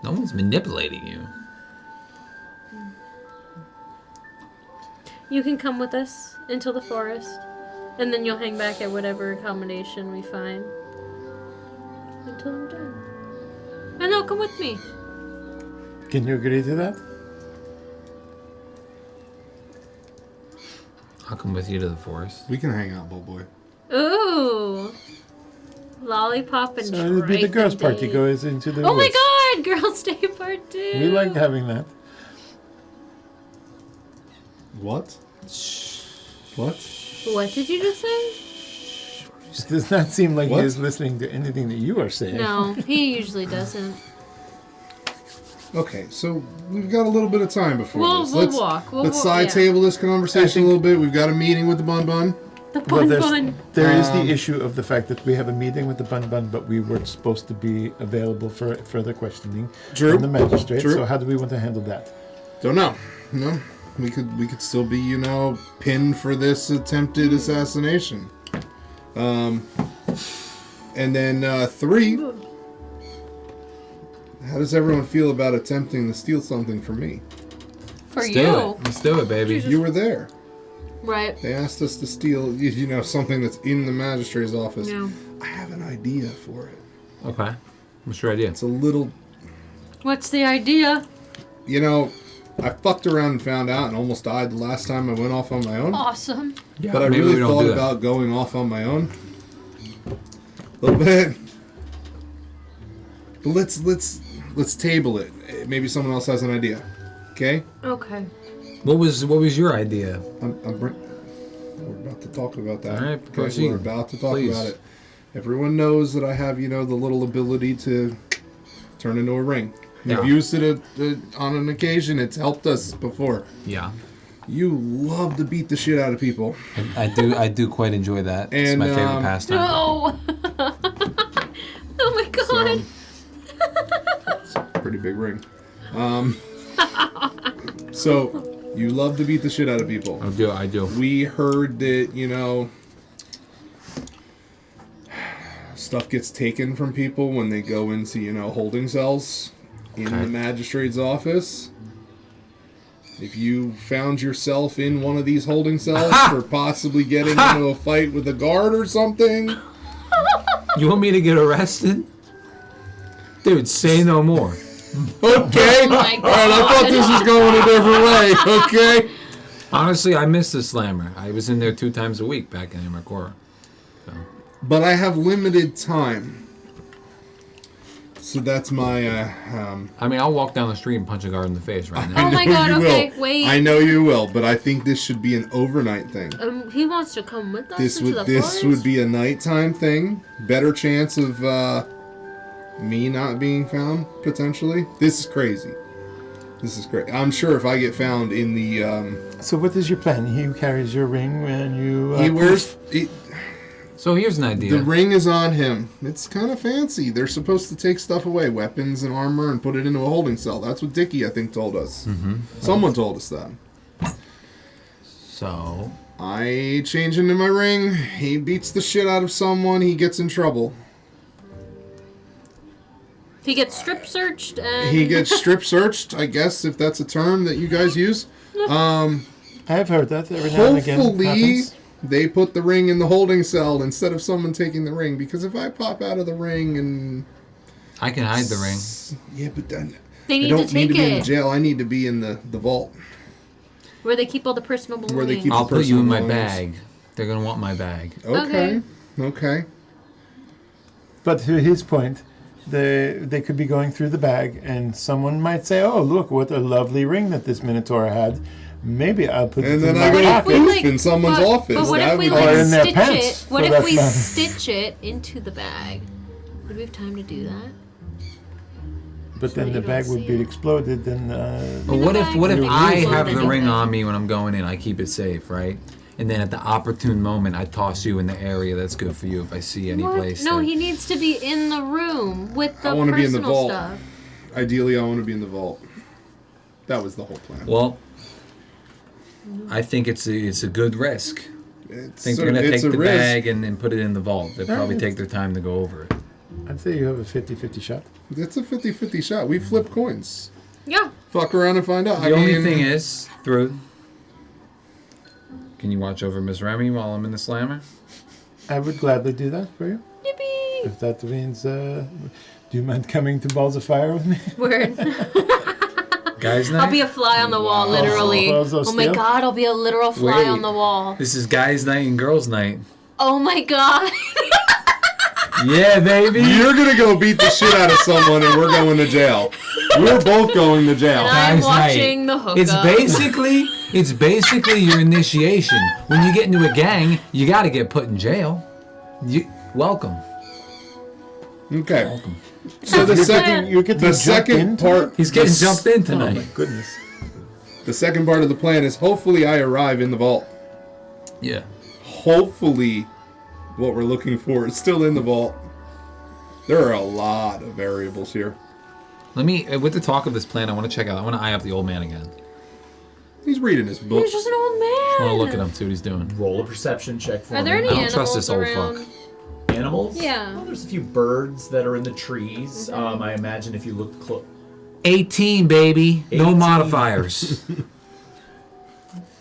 No one's manipulating you. You can come with us into the forest, and then you'll hang back at whatever accommodation we find until I'm done. And they'll come with me. Can you agree to that? I'll come with you to the forest. We can hang out, boy. Ooh. Lollipop and So it'll be the Tryfon girls' party date. goes into the Oh my woods. god, girls' day party. We like having that. What? What? What did you just say? It does not seem like What? he is listening to anything that you are saying. No, he usually doesn't. Okay, so we've got a little bit of time before We'll this. walk. We'll let's walk, side yeah. table this conversation a little bit. We've got a meeting with the Bun Bun. The Well, bun. there is the issue of the fact that we have a meeting with the Bun Bun, but we weren't supposed to be available for further questioning True. from the magistrate. True. So how do we want to handle that? Don't know. No, we could still be, pinned for this attempted assassination. And then 3. How does everyone feel about attempting to steal something from me? For Let's you. do it. Let's do it, baby. Jesus. You were there. Right. They asked us to steal, something that's in the magistrate's office. Yeah. I have an idea for it. Okay. What's your idea? It's a little, What's the idea? I fucked around and found out and almost died the last time I went off on my own. Awesome. Yeah, But I maybe really we don't thought do that. about going off on my own. A little bit. But let's table it. Maybe someone else has an idea. Okay? Okay. What was your idea? We're about to talk about that. All right, Okay, proceed. we're about to talk Please. about it. Everyone knows that I have, the little ability to turn into a ring. Yeah. We've used it on an occasion. It's helped us before. Yeah. You love to beat the shit out of people. I do quite enjoy that. It's And, my favorite pastime. No. Oh my god. It's a pretty big ring. So, you love to beat the shit out of people. I do. We heard that, stuff gets taken from people when they go into, holding cells in Okay. the magistrate's office. If you found yourself in one of these holding cells for possibly getting into a fight with a guard or something, You want me to get arrested? Dude, say no more. okay. my All right, I thought this was going a different way. Okay. Honestly, I miss the slammer. I was in there 2 times a week back in Amarcora. But I have limited time. So that's my, I mean, I'll walk down the street and punch a guard in the face right Oh now. my know god, you okay, will. wait. I know you will, but I think this should be an overnight thing. He wants to come with us This into would the forest? be a nighttime thing. Better chance of me not being found potentially. This is crazy. This is great. I'm sure if I get found in the So what is your plan? He carries your ring when you... he wears So here's an idea. the ring is on him. It's kind of fancy. They're supposed to take stuff away, weapons and armor, and put it into a holding cell. That's what Dickie I think told us. Someone told us that. So, I change into my ring. He beats the shit out of someone. He gets in trouble. He gets strip searched and He gets strip searched, I guess, if that's a term that you guys use. I've heard that every now and again. Hopefully, Happens. they put the ring in the holding cell instead of someone taking the ring. Because if I pop out of the ring and... I can hide the ring. Yeah, but then... they I need don't to need take to be in the it jail. I need to be in the vault. where they keep all the personal belongings. Where they keep- I'll put you in my Personal bag. They're gonna want my bag. Okay. Okay. But to his point, they could be going through the bag, and someone might say, "Oh, look, what a lovely ring that this Minotaur had. Maybe I'll put And it then in I my go What if we, pocket." like, in someone's office. But what That if we would be- like Or in their stitch pants, it? What for if that we matter. stitch it into the bag? Would we have time to do that? But then you the don't bag would see be it. exploded, and But what if I have the Exploded. ring on me when I'm going in? I keep it safe, right? And then at the opportune moment, I toss you in the area that's good for you if I see any What? place. No, that- he needs to be in the room with the I wanna be in the personal vault. stuff. Ideally, I want to be in the vault. That was the whole plan. Well, I think it's a good risk. I It's think they're going to take a the risk. bag and put it in the vault. They'll probably Alright. take their time to go over it. I'd say you have a 50-50 shot. It's a 50-50 shot. We flip coins. Yeah. Fuck around and find out. The only thing is, Thrud, can you watch over Miss Remy while I'm in the slammer? I would gladly do that for you. Yippee! If that means, do you mind coming to Balls of Fire with me? Word. Guys night? I'll be a fly on the wall, literally. Oh my god, I'll be a literal fly Wait. on the wall. This is guys night and girls night. Oh my god. Yeah, baby. You're gonna go beat the shit out of someone, and we're going to jail. We're both going to jail. And I'm Guys night. watching the hookup. It's basically your initiation. When you get into a gang, you got to get put in jail. Welcome. Okay. Welcome. So the second, You're getting the jumped second into part, He's getting the jumped in Oh my tonight. goodness. The second part of the plan is hopefully I arrive in the vault. Yeah. Hopefully, what we're looking for is still in the vault. There are a lot of variables here. Let me, with the talk of this plan, I want to check out. I want to eye up the old man again. He's reading his book. He's just an old man. I want to look at him, see what he's doing. Roll a perception check for Are there me. any I don't animals trust this old around? fuck. Animals? Yeah. Well, there's a few birds that are in the trees. Mm-hmm. I imagine if you look close. 18, baby. No 18. modifiers.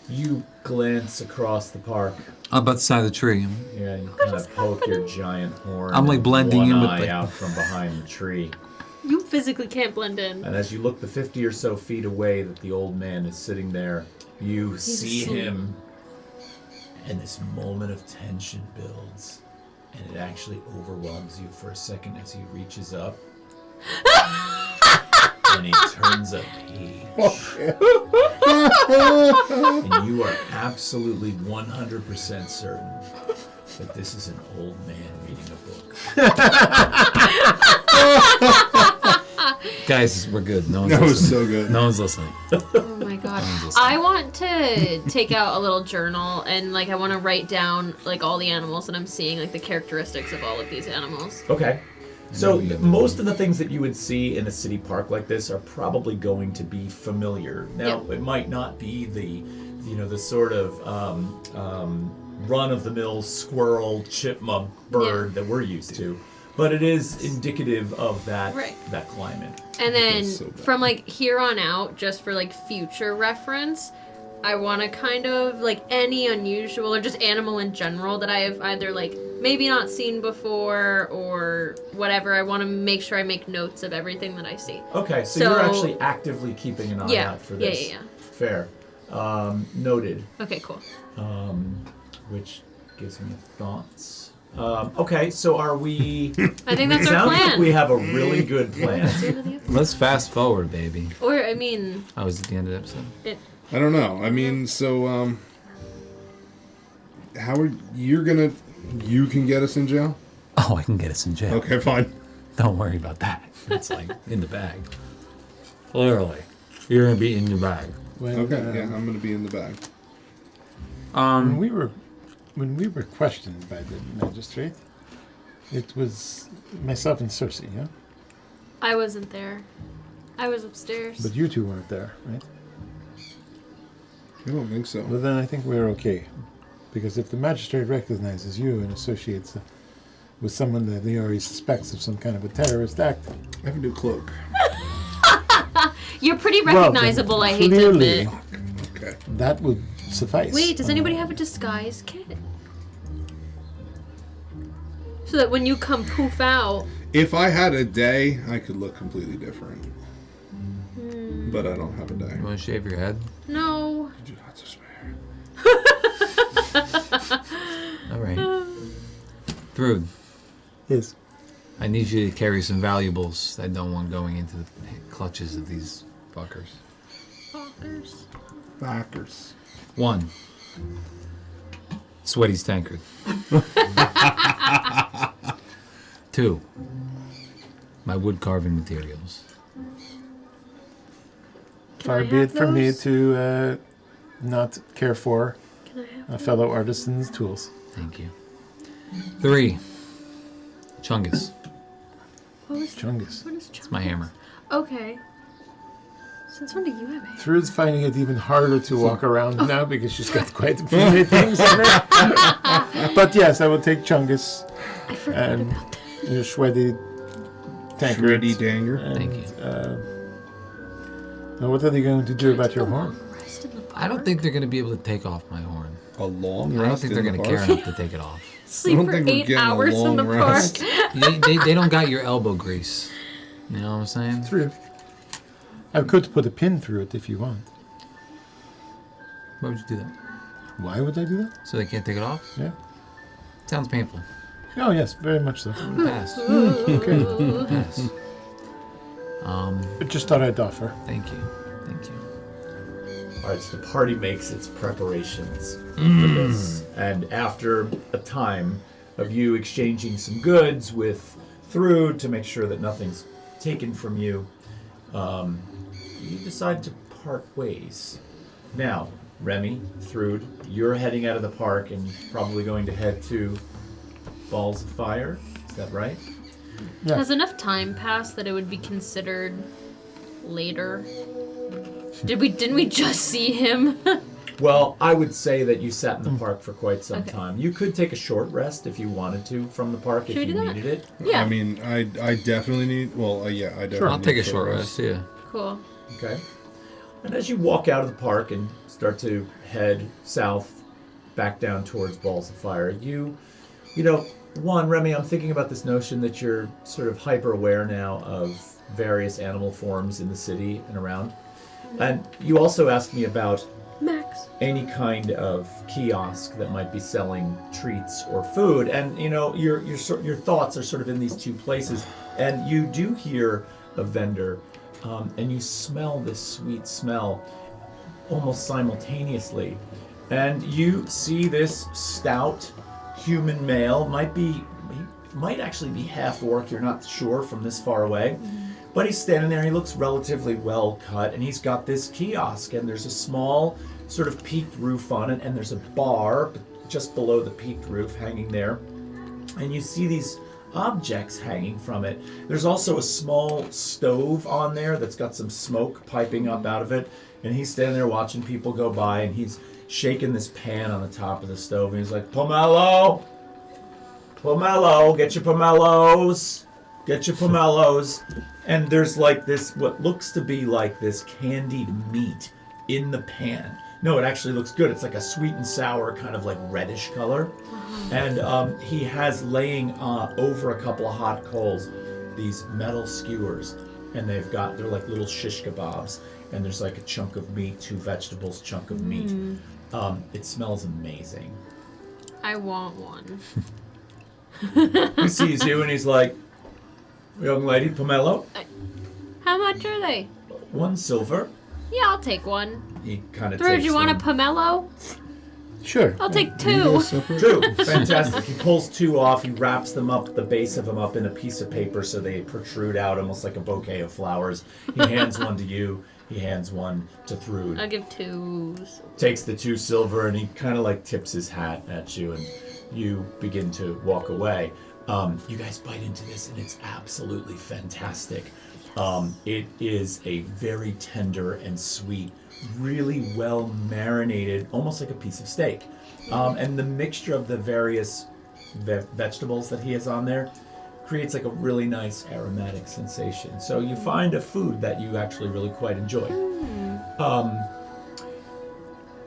You glance across the park. I'm about the side of the tree. Yeah, you kind of poke your giant horn. I'm, like, and blending one in with, eye like- out from behind the tree. You physically can't blend in. And as you look the 50 or so feet away that the old man is sitting there, you see asleep. him, and this moment of tension builds, and it actually overwhelms you for a second as he reaches up, and he turns a page. And you are absolutely 100% certain that this is an old man reading a book. Guys, we're good. No one's That was listening. so good. No one's listening. Oh my god. I want to take out a little journal and like I want to write down like all the animals that I'm seeing, like the characteristics of all of these animals. Okay. So most of the things that you would see in a city park like this are probably going to be familiar. Now, Yeah. it might not be the sort of run-of-the-mill squirrel, chipmunk bird that we're used to, but it is indicative of that Right. that climate. And then so bad. from like here on out, just for like future reference, I want to kind of like any unusual or just animal in general that I have either like maybe not seen before or whatever. I want to make sure I make notes of everything that I see. Okay, so So- you're actually actively keeping an eye Yeah, out for yeah, this. yeah. Fair. Noted. Okay, cool. Which gives me thoughts. Okay, so are we... I think that's our Sounds like plan. we have a really good plan. Let's fast forward, baby. Or I mean, I was at the end of the episode. I don't know. I mean, so how are you gonna? You can get us in jail. Oh, I can get us in jail. Okay, fine. Don't worry about that. It's like in the bag. Literally. You're going to be in your bag. When, Okay, yeah, I'm gonna be in the bag. when we were questioned by the magistrate, it was myself and Cersei, yeah? I wasn't there. I was upstairs. But you two weren't there, right? I don't think so. Well, then I think we're okay. Because if the magistrate recognizes you and associates with someone that he already suspects of some kind of a terrorist act, I have a new cloak. You're pretty Well, then recognizable, I hate to clearly- admit. Okay. that would suffice. Wait, does anybody have a disguise kit? So that when you come poof out, If I had a day, I could look completely different. But I don't have a day. You want to shave your head? no. I do not despair. All right. Thrud, Yes. I need you to carry some valuables I don't want going into the clutches of these fuckers. Fuckers. Backers. 1. Sweaty's tankard. 2. My wood carving materials. Far I be it have from me those? to not care for Can I have a fellow artisan's tools. Thank you. 3. Chungus. what was Chungus. What is It's my hammer. Okay. Since when do you have hair? Thrud's finding it even harder to walk around now because she's got quite a few things in her. But yes, I will take Chungus I forgot and about that. your sweaty tankard. Shreddy Danger. And, Thank you. Now what are they going to do about your horn? Rest in the I don't park? think they're going to be able to take off my horn. A long I rest. don't think they're in going the to care park? enough to take it off. Sleep don't for think we're 8 getting a hours in long the rest. park. They don't got your elbow grease. You know what I'm saying? Through. I could put a pin through it if you want. Why would you do that? Why would I do that? So they can't take it off? Yeah. Sounds painful. Oh yes, very much so. Pass. Okay. Pass. I just thought I'd offer. Thank you. Thank you. All right, so the party makes its preparations for this, and after a time of you exchanging some goods with Thrud to make sure that nothing's taken from you, you decide to part ways. Now, Remy, Thrud, you're heading out of the park and probably going to head to Balls of Fire. Is that right? Yeah. Has enough time passed that it would be considered later? Didn't we just see him? Well, I would say that you sat in the park for quite some Okay. time. You could take a short rest if you wanted to from the park Should if we you do that? needed it. Yeah. I mean, I definitely need. Well, yeah, I definitely. I'll need take a short rest, yeah. Cool. Okay. And as you walk out of the park and start to head south, back down towards Balls of Fire, you know, one, Remy, I'm thinking about this notion that you're sort of hyper aware now of various animal forms in the city and around. And you also asked me about Max. any kind of kiosk that might be selling treats or food, and you know your thoughts are sort of in these two places, and you do hear a vendor, and you smell this sweet smell almost simultaneously, and you see this stout human male, might actually be half orc, you're not sure from this far away. But he's standing there, he looks relatively well cut, and he's got this kiosk, and there's a small sort of peaked roof on it, and there's a bar just below the peaked roof hanging there. And you see these objects hanging from it. There's also a small stove on there that's got some smoke piping up out of it, and he's standing there watching people go by, and he's shaking this pan on the top of the stove, and he's like, "Pomelo! Pomelo, get your pomelos! Get your pomelos!" And there's like this, what looks to be like this candied meat in the pan. No, it actually looks good. It's like a sweet and sour kind of like reddish color. And he has laying over a couple of hot coals these metal skewers. And they're like little shish kebabs. And there's like a chunk of meat, 2 vegetables, chunk of meat. It smells amazing. I want one. He sees you and he's like, "Young lady, pomelo, How much are they? 1 silver." Yeah, I'll take one. He kind of Thrud, takes you want a them. pomelo? Sure. I'll take You go 2. separate? True, fantastic. He pulls 2 off. He wraps them up, the base of them up in a piece of paper so they protrude out almost like a bouquet of flowers. He hands one to you. He hands one to Thrud. I'll give 2. Takes the 2 silver and he kind of like tips his hat at you, and you begin to walk away. You guys bite into this and it's absolutely fantastic. It is a very tender and sweet, really well marinated, almost like a piece of steak. And the mixture of the various vegetables that he has on there creates like a really nice aromatic sensation. So you find a food that you actually really quite enjoy.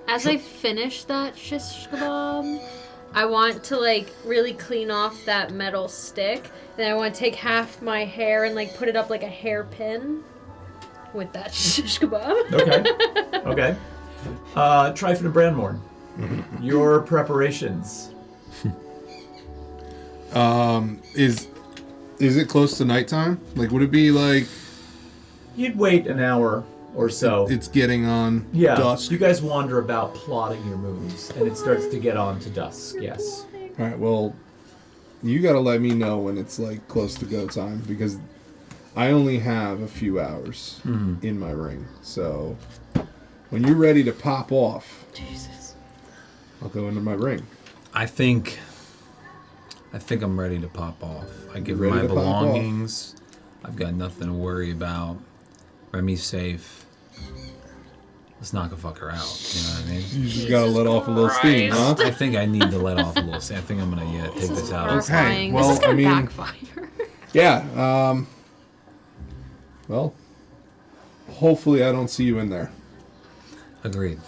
As I finish that shish kebab, I want to like really clean off that metal stick. Then I want to take half my hair and like put it up like a hairpin with that shish kebab. Okay. Tryfon and Bran, your preparations. Is it close to nighttime? Like, would it be like You'd wait an hour or so. it's getting on Yeah, dusk? you guys wander about plotting your moves, and it starts to get on to dusk, yes. All right, well, you got to let me know when it's like close to go time, because I only have a few hours in my ring. So when you're ready to pop off, Jesus. I'll go into my ring. I think I'm ready to pop off. I give her Ready my to pop off. belongings. I've got nothing to worry about. Remy's safe. let's knock a fucker out. You know what I mean? You just gotta let off a little steam, huh? I think I need to let off a little steam. I think I'm gonna take this out. Horrifying. well, this is gonna I mean- backfire. Yeah. Well, hopefully I don't see you in there. Agreed.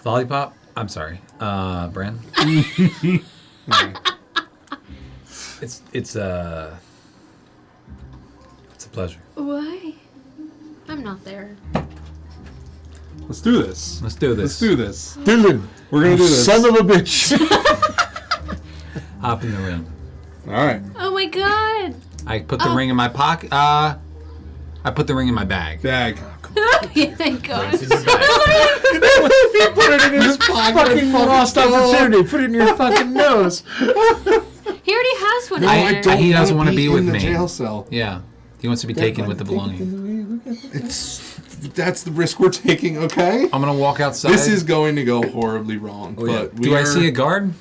Lollipop? I'm sorry. Bran? It's a pleasure. Why? I'm not there. Let's do this. Let's do Let's this. do this. Dylan, We're gonna do this. son of a bitch. Hop in the ring. All right. Oh my god! I put the ring in my pocket. I put the ring in my bag. Bag. Yeah, thank God. It's in your bag. You put it in his fucking lost opportunity. Put it in your fucking nose. He already has one. I in there. he doesn't want to be with in the me. jail cell. Yeah. He wants to be taken with the belongings. That's the risk we're taking, okay? I'm gonna walk outside. This is going to go horribly wrong. Oh, yeah. But Do I see a guard?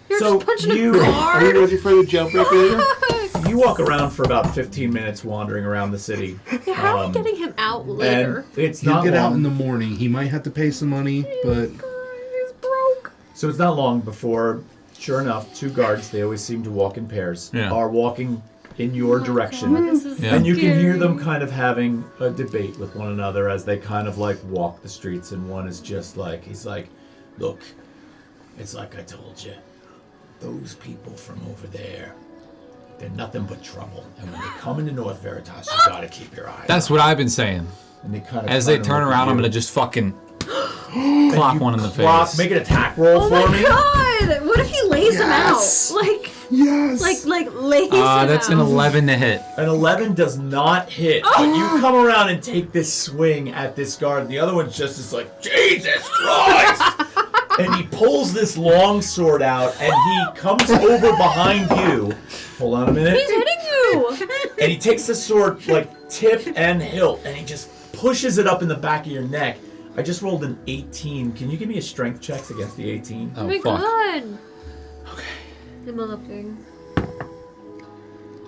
You're So just punching you- a Are we guard. ready for the jailbreak later? You walk around for about 15 minutes wandering around the city. Yeah, how are we getting him out later? And it's He'll not get out long. in the morning. He might have to pay some money, but He's broke. So it's not long before, sure enough, two guards, they always seem to walk in pairs, Yeah. are walking in your direction. God, this is Yeah. And you can hear scary. them kind of having a debate with one another as they kind of like walk the streets. And one is just like, he's like, look, it's like I told you. Those people from over there, they're nothing but trouble. And when they come into North Veritas, you gotta keep your eyes That's on what I've been saying. them. And they kind of As they turn around, I'm gonna just fucking clock one in the face. Make an attack roll Oh for my me. god! What if he lays him out? Yes. Like yes. lays him out. That's an 11 to hit. An 11 does not hit, but you come around and take this swing at this guard. The other one's just like, Jesus Christ! And he pulls this long sword out, and he comes over behind you. Hold on a minute. He's hitting you. And he takes the sword, like, tip and hilt, and he just pushes it up in the back of your neck. I just rolled an 18. Can you give me a strength checks against the 18? Oh my fuck. god. Okay. I'm looking.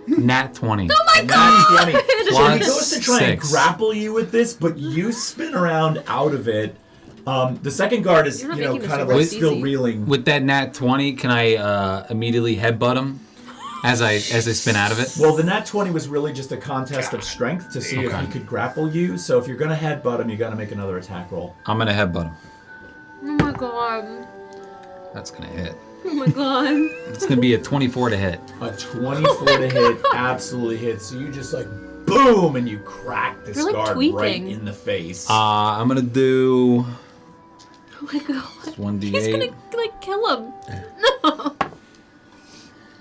Nat 20. Oh my And god! that's 20. So he Plus goes to try and 6. grapple you with this, but you spin around out of it. The second guard is, You're not you know, making this kind of so like easy. still reeling. With that nat 20, can I immediately headbutt him as I spin out of it? Well, the nat 20 was really just a contest of strength to see if Okay. he could grapple you. So if you're going to headbutt him, you got to make another attack roll. I'm gonna headbutt him. Oh my god. That's gonna hit. Oh my god. It's gonna be a 24 to hit. A 24 to hit absolutely hits. So you just like boom, and you crack this You're, like, guard tweaking. right in the face. I'm gonna do Oh my god. 1d8. He's gonna like kill him. No.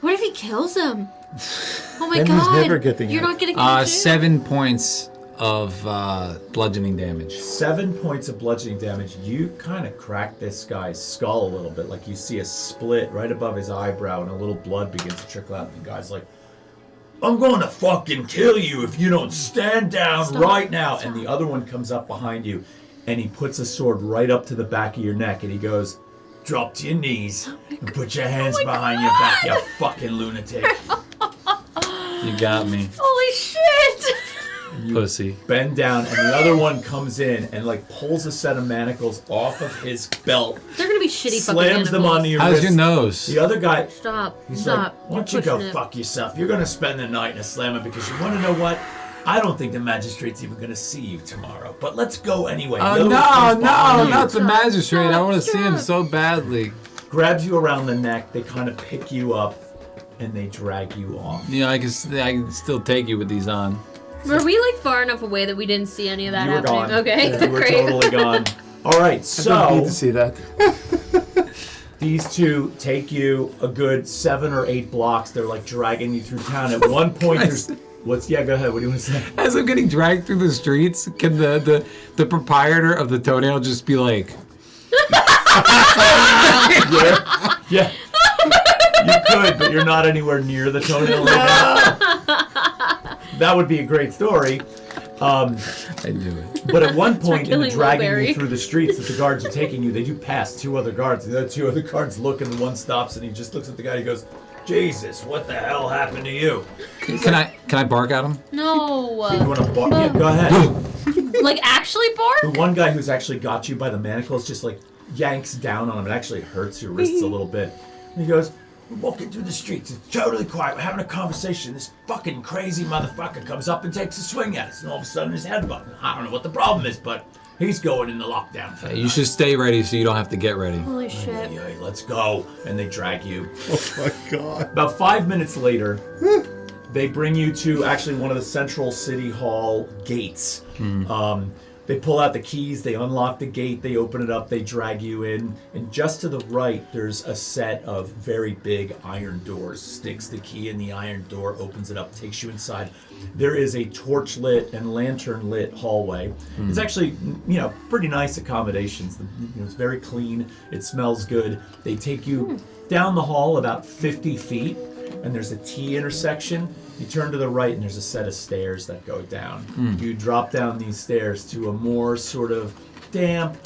What if he kills him? Oh my Then he's god. never getting You're out. not getting out. 7 points of bludgeoning damage. 7 points of bludgeoning damage. You kind of crack this guy's skull a little bit. Like you see a split right above his eyebrow, and a little blood begins to trickle out. And the guy's like, I'm going to fucking kill you if you don't stand down right now. And the other one comes up behind you, and he puts a sword right up to the back of your neck, and he goes, drop to your knees and put your hands behind your back, you fucking lunatic. You got me, Holy shit! pussy. Bend down, and the other one comes in and like pulls a set of manacles off of his belt, They're gonna be shitty fucking slams them animals. onto your How's wrist. your nose? The other guy, Stop. he's Stop. like, why don't you You're go pushing it. fuck yourself? You're gonna spend the night in a slammer because you want to know what? I don't think the magistrate's even gonna see you tomorrow. But let's go anyway. The Oh other no, one comes behind you, not the magistrate. I want to see him Stop. so badly. grabs you around the neck. They kind of pick you up, and they drag you off. You know, I can still take you with these on. Were we like far enough away that we didn't see any of that You were happening? gone. Okay, You were great. totally gone. All right, I don't need to so see that. these two take you a good 7 or 8 blocks. They're like dragging you through town. At one point, there's what's yeah. Go ahead. What do you want to say? As I'm getting dragged through the streets, can the proprietor of the toenail just be like, Yeah. You could, but you're not anywhere near the toenail right now. That would be a great story. I do it. But at one point in the killing dragging Mulberry. you through the streets that the guards are taking you, they do pass 2 other guards. The other 2 other guards look, and the one stops, and he just looks at the guy. And he goes, "Jesus, what the hell happened to you?" Can I bark at him? No. You want to bark? Yeah, go ahead. Like, actually bored? The one guy who's actually got you by the manacles just like yanks down on him. It actually hurts your wrists a little bit. And he goes, we're walking through the streets. It's totally quiet. We're having a conversation. This fucking crazy motherfucker comes up and takes a swing at us. And all of a sudden his head button. I don't know what the problem is, but he's going into lockdown for the You night. should stay ready so you don't have to get ready. Holy shit. Yeah, let's go. And they drag you. Oh my god. About 5 minutes later, they bring you to actually one of the central city hall gates. They pull out the keys, they unlock the gate, they open it up, they drag you in, and just to the right, there's a set of very big iron doors. Sticks the key in the iron door, opens it up, takes you inside. There is a torch-lit and lantern-lit hallway. It's actually, pretty nice accommodations. It's very clean, it smells good. They take you down the hall about 50 feet, and there's a T intersection. You turn to the right and there's a set of stairs that go down. You drop down these stairs to a more sort of damp,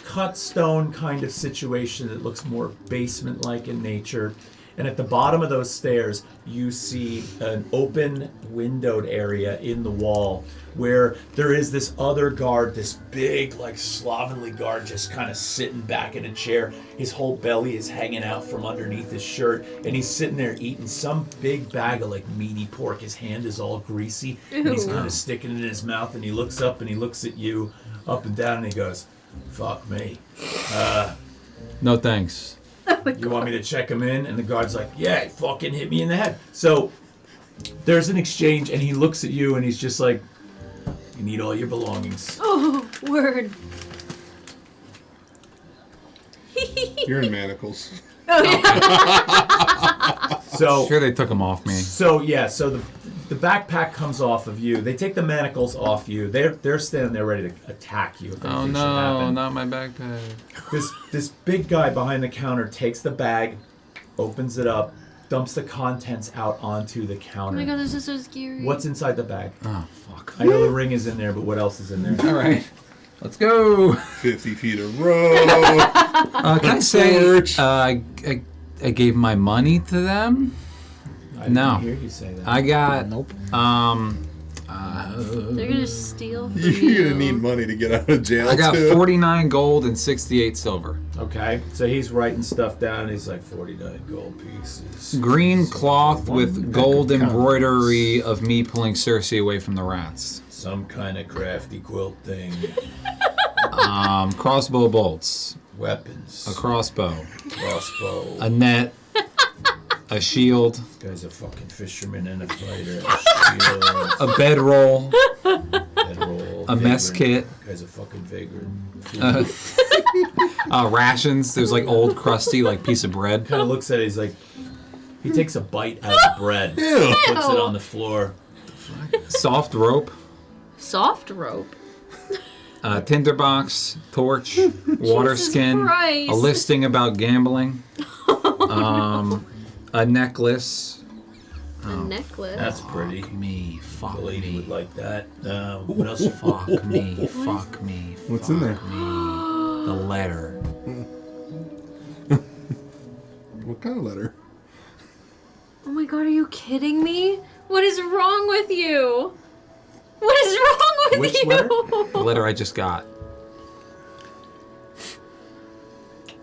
cut stone kind of situation that looks more basement-like in nature. And at the bottom of those stairs, you see an open windowed area in the wall where there is this other guard, this big, like, slovenly guard just kind of sitting back in a chair. His whole belly is hanging out from underneath his shirt, and he's sitting there eating some big bag of, like, meaty pork. His hand is all greasy, and he's kind of sticking it in his mouth, and he looks up and he looks at you up and down, and he goes, fuck me. No thanks. You want me to check him in? And the guard's like, yeah, he fucking hit me in the head. So there's an exchange, and he looks at you, and he's just like, you need all your belongings. Oh, word. You're in manacles. So Sure they took them off me. So the backpack comes off of you. They take the manacles off you. They're standing there ready to attack you if Oh anything should no, happen. not my backpack. This big guy behind the counter takes the bag, opens it up, dumps the contents out onto the Oh counter. my god, this is so scary. What's inside the bag? Oh fuck. I know the ring is in there, but what else is in there? All right, let's go. 50 feet of road. Can I say Torch. I gave my money to them? I No. didn't hear you say that. I got They're gonna steal from You're gonna need money to get out of jail. I got too. 49 gold and 68 silver. Okay, so he's writing stuff down. He's like 49 gold pieces. Green cloth with gold counts. embroidery of me pulling Cersei away from the rats. Some kind of crafty quilt thing. Crossbow bolts, Weapons. a crossbow, crossbow. a net, a shield, This guy's a fucking fisherman and a fighter. A shield, a bedroll, bedroll, a mess vagrant. kit, This guy's a fucking vagrant. rations. There's like old crusty like piece of bread. Kind of looks at it. He's like, he takes a bite out of the bread, Ew. puts it on the floor. Soft rope, Soft rope. tinderbox, torch, water Jesus skin, Christ. a listing about gambling, a necklace. A necklace. That's pretty. Fuck me, fuck The lady me, would like that. What else? fuck me, fuck me. What's in there? fuck me. The letter. What kind of letter? Oh my god, are you kidding me? What is wrong with you? What is wrong with Which you? letter? The letter I just got.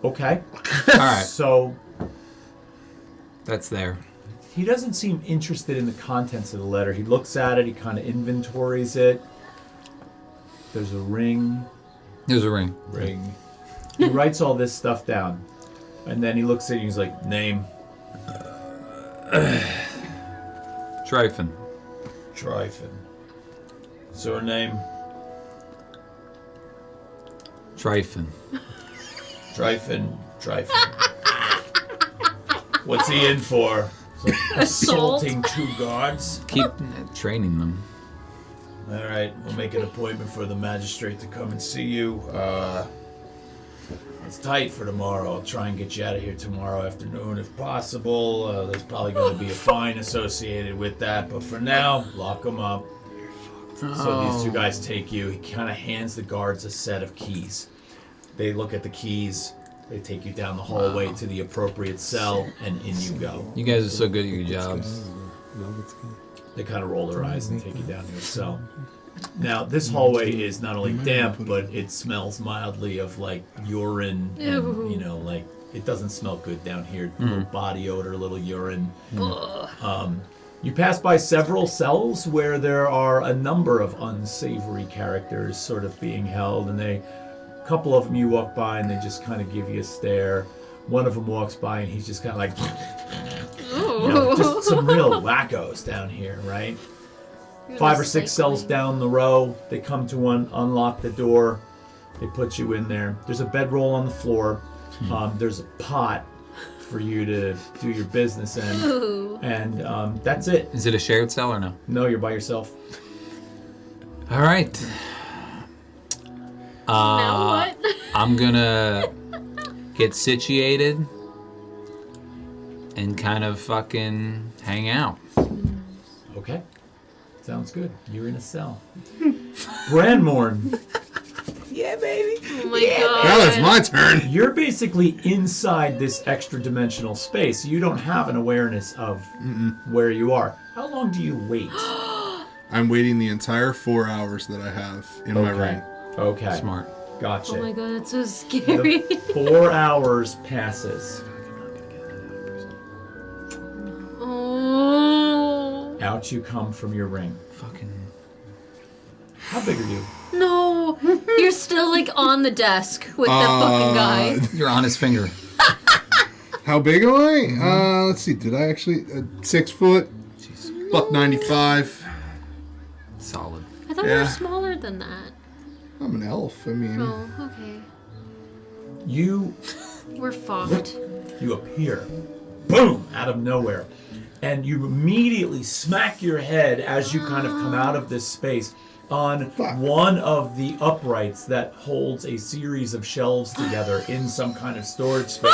Okay. All right, So that's there. he doesn't seem interested in the contents of the letter. He looks at it. He kind of inventories it. There's a ring. Here's a ring. Ring. He writes all this stuff down. And then he looks at you and he's like, name, Tryfon. Tryfon. Surname, Tryfon. Tryfon. What's he in for? It's like Assault. assaulting 2 guards. Keep training them. All right, we'll make an appointment for the magistrate to come and see you. It's tight for tomorrow. I'll try and get you out of here tomorrow afternoon if possible. There's probably going to be a fine associated with that, but for now, lock them up. So these 2 guys take you. He kind of hands the guards a set of keys. They look at the keys. They take you down the hallway to the appropriate cell, and in you go. You guys are so good at your jobs. They kind of roll their eyes and take you down to your cell. Now, this hallway is not only damp, but it smells mildly of like urine, and Ew. like it doesn't smell good down here. Little body odor, a little urine. You pass by several cells where there are a number of unsavory characters sort of being held, and a couple of them you walk by and they just kind of give you a stare. One of them walks by and he's just kind of like, just some real wackos down here, right? 5 or 6 cells down the row, they come to one, unlock the door, they put you in there. There's a bedroll on the floor. There's a pot for you to do your business in, and that's it. Is it a shared cell or no? No, you're by yourself. All right. Now what? I'm gonna get situated and kind of fucking hang out. Okay. Sounds good. You're in a cell. Branmorn, Yeah, baby. Oh my god. Now it's my turn. you're basically inside this extra dimensional space. You don't have an awareness of where you are. How long do you wait? I'm waiting the entire 4 hours that I have in my ring. Okay. Smart. Gotcha. Oh my god, that's so scary. The 4 hours passes. Oh. Out you come from your ring. Fucking. How big are you? No. You're still like on the desk with the fucking guy. You're on his finger. How big am I? Let's see. Did I actually 6 foot? Jeez. $195. Solid. I thought you Yeah. were smaller than that. I'm an elf. I mean, Oh, okay. You We're fucked. You appear, boom, out of nowhere. And you immediately smack your head as you kind of come out of this space on one of the uprights that holds a series of shelves together in some kind of storage space.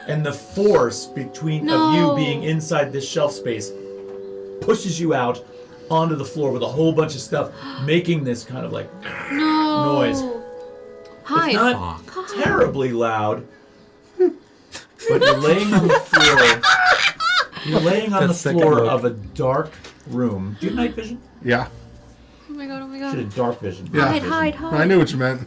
And the force between of you No. being inside this shelf space pushes you out onto the floor with a whole bunch of stuff, making this kind of like No. noise. Hi. It's not terribly loud, but you're laying on the floor. You're laying on the That's second floor look. of a dark room. Do you have night vision? yeah. Oh my god, oh my Should god. have dark vision. Yeah. Hide, hide, hide. I knew what you meant.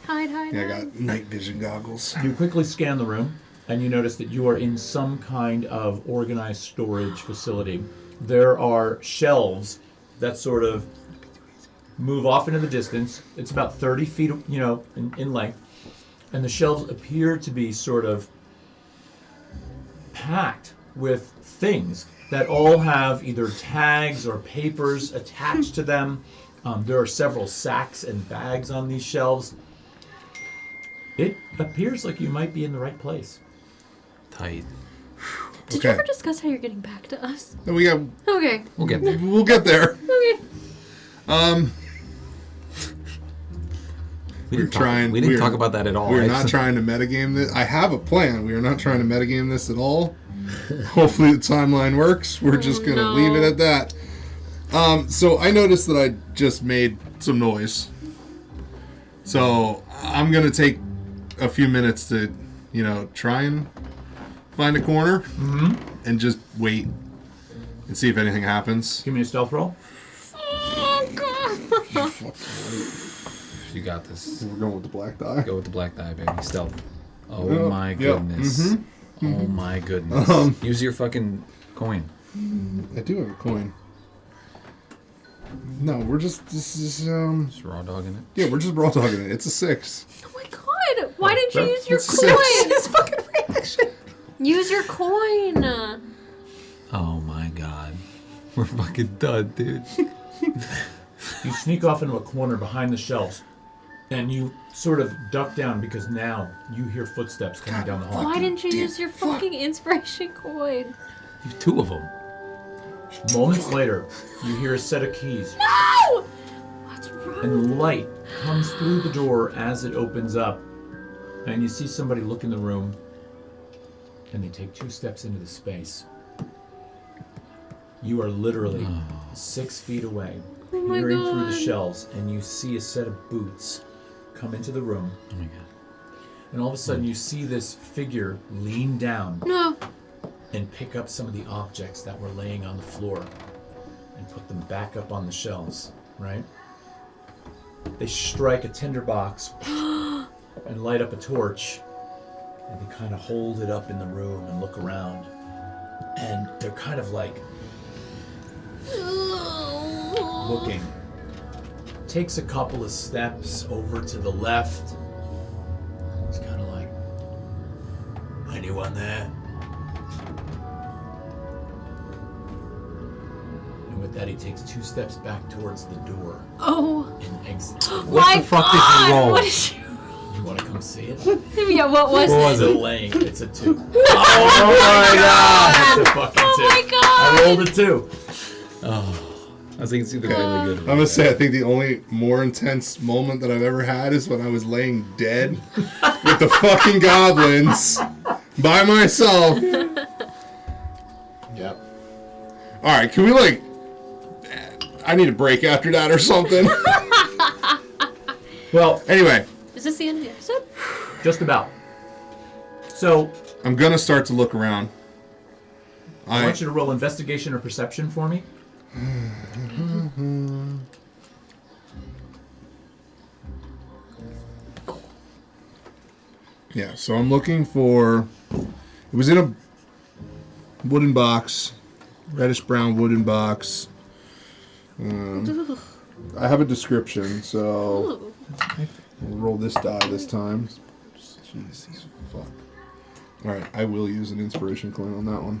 Hide, hide, Yeah, I hide. got night vision goggles. You quickly scan the room, and you notice that you are in some kind of organized storage facility. There are shelves that sort of move off into the distance. It's about 30 feet, in length. And the shelves appear to be sort of packed with things that all have either tags or papers attached to them. There are several sacks and bags on these shelves. It appears like you might be in the right place. Tight. Did Okay. you ever discuss how you're getting back to us? Then we got. Okay. We'll get there. We'll get there. Okay. We didn't trying- We didn't we're- talk about that at all. We're right? not trying to metagame this. I have a plan. We are not trying to metagame this at all. Hopefully the timeline works. We're just going to no. leave it at that. So I noticed that I just made some noise. So I'm going to take a few minutes to, try and find a corner and just wait and see if anything happens. Give me a stealth roll. Oh god. You got this. We're going with the black die. Go with the black die, baby. Stealth. Oh Yep, my yep, goodness. Oh my goodness. Use your fucking coin. I do have a coin. No, this is, Just raw dogging it. yeah, we're just raw talking it. It's a 6. Oh my god. Why didn't you use your It's a coin? six. fucking reaction. Use your coin. Oh my god. We're fucking done, dude. You sneak off into a corner behind the shelves, and you sort of duck down because now you hear footsteps coming down the hall. Why didn't you use your fucking inspiration coin? You have 2 of them. Moments later, you hear a set of keys, No! What's wrong? and light comes through the door as it opens up, and you see somebody look in the room, and they take 2 steps into the space. You are literally 6 feet away, Oh my peering through the God. shelves, and you see a set of boots come into the room, Oh my god. and all of a sudden you see this figure lean down No. and pick up some of the objects that were laying on the floor and put them back up on the shelves, right? They strike a tinderbox and light up a torch, and they kind of hold it up in the room and look around. And they're kind of like looking. Takes a couple of steps over to the left. It's kind of like, anyone there? And with that, he takes 2 steps back towards the door Oh and exits. my the fuck did you God! roll? What did you? You want to come see it? Yeah, what was What it? was It's it? a lane. It's a 2. Oh my god! It's a fucking 2. Oh my I God! rolled a 2. I was thinking something really good. I'm gonna say I think the only more intense moment that I've ever had is when I was laying dead with the fucking goblins by myself. Yep. All right, can we like? I need a break after that or something. Well, Anyway, Is this the end of the episode? just about. So, I'm gonna start to look around. I want you to roll investigation or perception for me. Yeah, so I'm looking for. It was in a wooden box, reddish brown wooden box. I have a description, so Ooh. we'll roll this die this time. Jesus fuck. All right, I will use an inspiration coin on that one.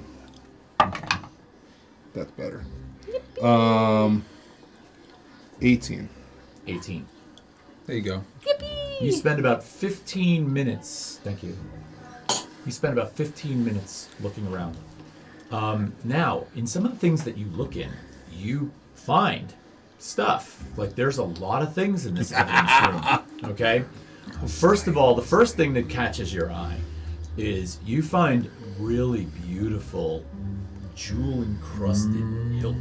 That's better. 18. 18. There you go. You spend about 15 minutes. Thank you. You spend about 15 minutes looking around. Now, in some of the things that you look in, you find stuff. Like, there's a lot of things in this evidence room. Okay? First of all, the first thing that catches your eye is you find really beautiful jewel-encrusted hilt,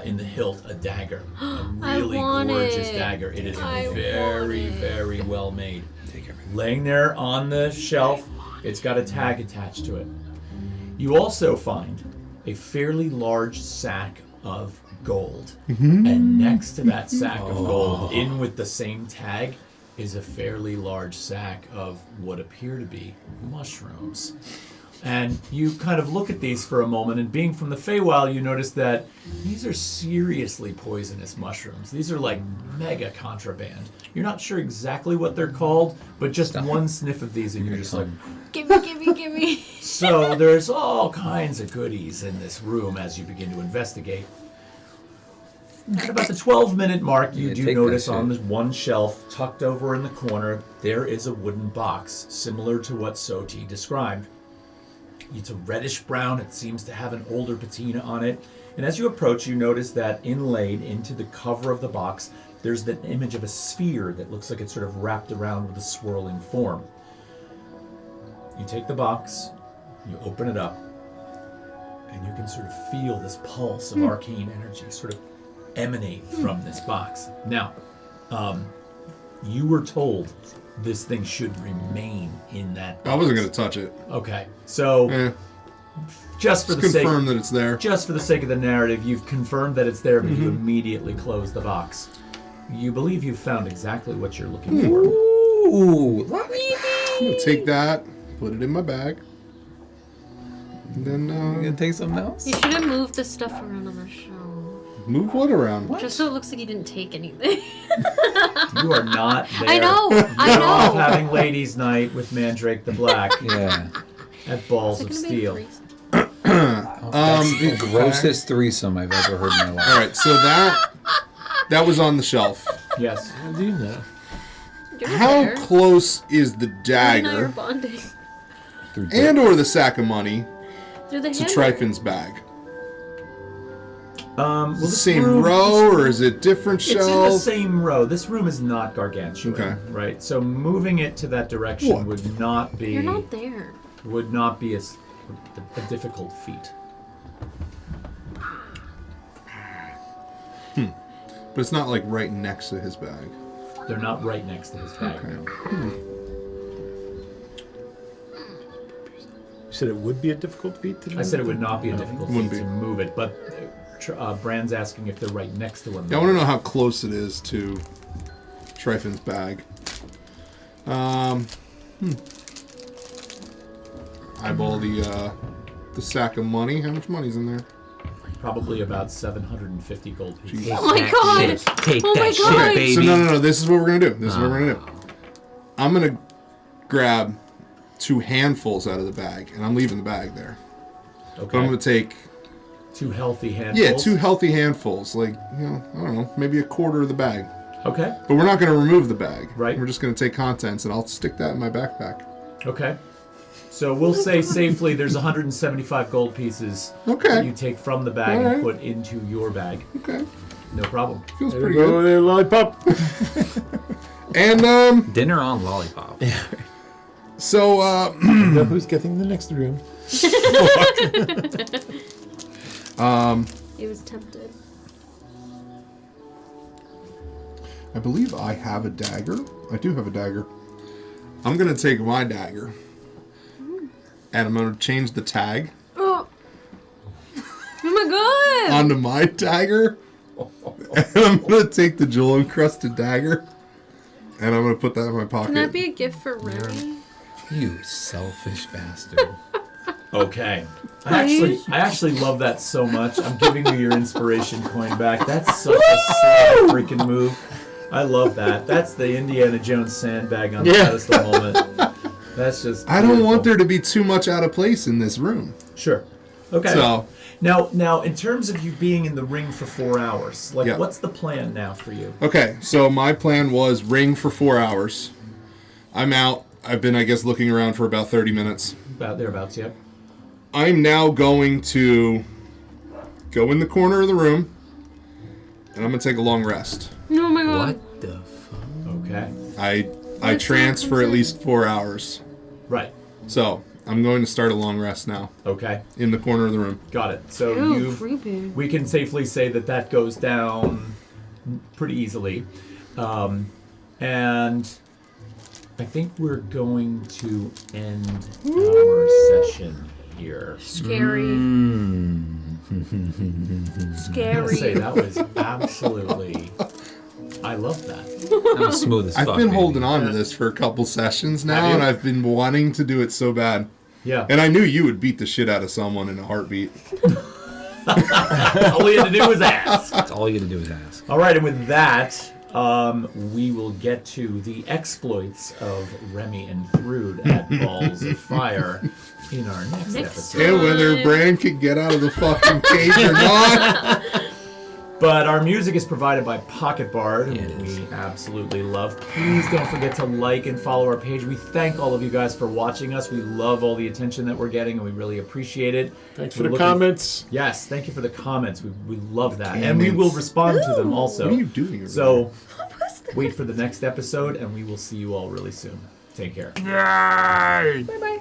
in the hilt, a dagger. A really want gorgeous it. dagger. It is I want very, it. very well made. Take everything. Laying there on the shelf, it's got a tag attached to it. You also find a fairly large sack of gold. And next to that sack of gold, in with the same tag, is a fairly large sack of what appear to be mushrooms. And you kind of look at these for a moment, and being from the Feywild, you notice that these are seriously poisonous mushrooms. These are like mega contraband. You're not sure exactly what they're called, but just one sniff of these and you're just like, Gimme. so there's all kinds of goodies in this room as you begin to investigate. At about the 12-minute mark, you Yeah, do take notice that on shit. this one shelf, tucked over in the corner, there is a wooden box, similar to what Soti described. It's a reddish brown, it seems to have an older patina on it. And as you approach, you notice that inlaid into the cover of the box, there's the image of a sphere that looks like it's sort of wrapped around with a swirling form. You take the box, you open it up, and you can sort of feel this pulse of arcane energy sort of emanate from this box. Now, you were told this thing should remain in that box. I wasn't gonna touch it. Okay, so just for Just the sake, confirm that it's there. just for the sake of the narrative, you've confirmed that it's there, but you immediately close the box. You believe you've found exactly what you're looking for. Ooh, I'm gonna take that, put it in my bag, and you then gonna take something else? You should have moved the stuff around on the shelf. move what around? Just so it looks like you didn't take anything. You are not there. I know. You're off having ladies' night with Mandrake the Black Yeah. at Balls Is of it gonna be Steel. threesome? That's the grossest threesome I've ever heard in my life. All right, so that was on the shelf. Yes. How do you know? You're How there. close is the You and I are dagger bonding. Through and or the sack of money Through the to hand. Tryfon's bag? Well, Is it the this same room- row or is it different It's in the shelves? same row. This room is not gargantuan, Okay. right? So moving it to that direction What? would not be You're not there. a difficult feat. But it's not like right next to his bag. They're not right next to his bag. Okay. No. You said it would be a difficult feat to do? I said it would not be a difficult feat Wouldn't be. to move it, but Brand's asking if they're right next to one Yeah, I want to another. know how close it is to Tryfon's bag. Eyeball the sack of money. How much money's in there? Probably about 750 gold pieces. Take Oh my that God. shit. Take Oh that my shit, God. baby. So no. This is what we're gonna do. I'm gonna grab 2 handfuls out of the bag, and I'm leaving the bag there. Okay. But I'm gonna take 2 healthy handfuls. Yeah, 2 healthy handfuls. Like, you know, I don't know, maybe a quarter of the bag. Okay. But we're not going to remove the bag. Right. We're just going to take contents, and I'll stick that in my backpack. Okay. So we'll say safely there's 175 gold pieces Okay. that you take from the bag All right. and put into your bag. Okay. No problem. Feels There pretty we go, good. there, lollipop. And, Dinner on lollipop. so, Know who's getting the next room? He was tempted. I believe I have a dagger. I do have a dagger. I'm going to take my dagger, and I'm going to change the tag Oh. Oh my God. onto my dagger. And I'm going to take the jewel-encrusted dagger, and I'm going to put that in my pocket. Can that be a gift for Remy? You selfish bastard. Okay. I actually love that so much. I'm giving you your inspiration coin back. That's such a sly freaking move. I love that. That's the Indiana Jones sandbag on the Yeah. pedestal moment. That's just I don't want beautiful. there to be too much out of place in this room. Sure. Okay. So, Now, in terms of you being in the ring for 4 hours, like, Yeah. what's the plan now for you? okay, so my plan was ring for 4 hours. I'm out. I've been, I guess, looking around for about 30 minutes. About thereabouts, yep. I'm now going to go in the corner of the room, and I'm going to take a long rest. Oh my God. What the fuck? Okay. I That's trance not for at consent. least 4 hours. Right. So, I'm going to start a long rest now Okay. in the corner of the room. Got it. So Ew, creepy. we can safely say that goes down pretty easily. And I think we're going to end our session here. Scary. I Scary. say that was absolutely. I love that. I'm smooth as fuck. I've been baby. holding on to this for a couple sessions now, Have you? and I've been wanting to do it so bad. Yeah. And I knew you would beat the shit out of someone in a heartbeat. All we had to do was ask. That's all you gotta do is ask. All right, and with that, we will get to the exploits of Remy and Thrud at Balls of Fire in our next episode. And whether Bran could get out of the fucking cage or not. But our music is provided by Pocket Bard, Yeah, who it is. we absolutely love. Please don't forget to like and follow our page. We thank all of you guys for watching us. We love all the attention that we're getting, and we really appreciate it. Thanks for We're the looking- comments. Yes, thank you for the comments. We love that. And we will respond to them also. What are you doing over So wait for the next episode, and we will see you all really soon. Take care. Yay! Bye-bye.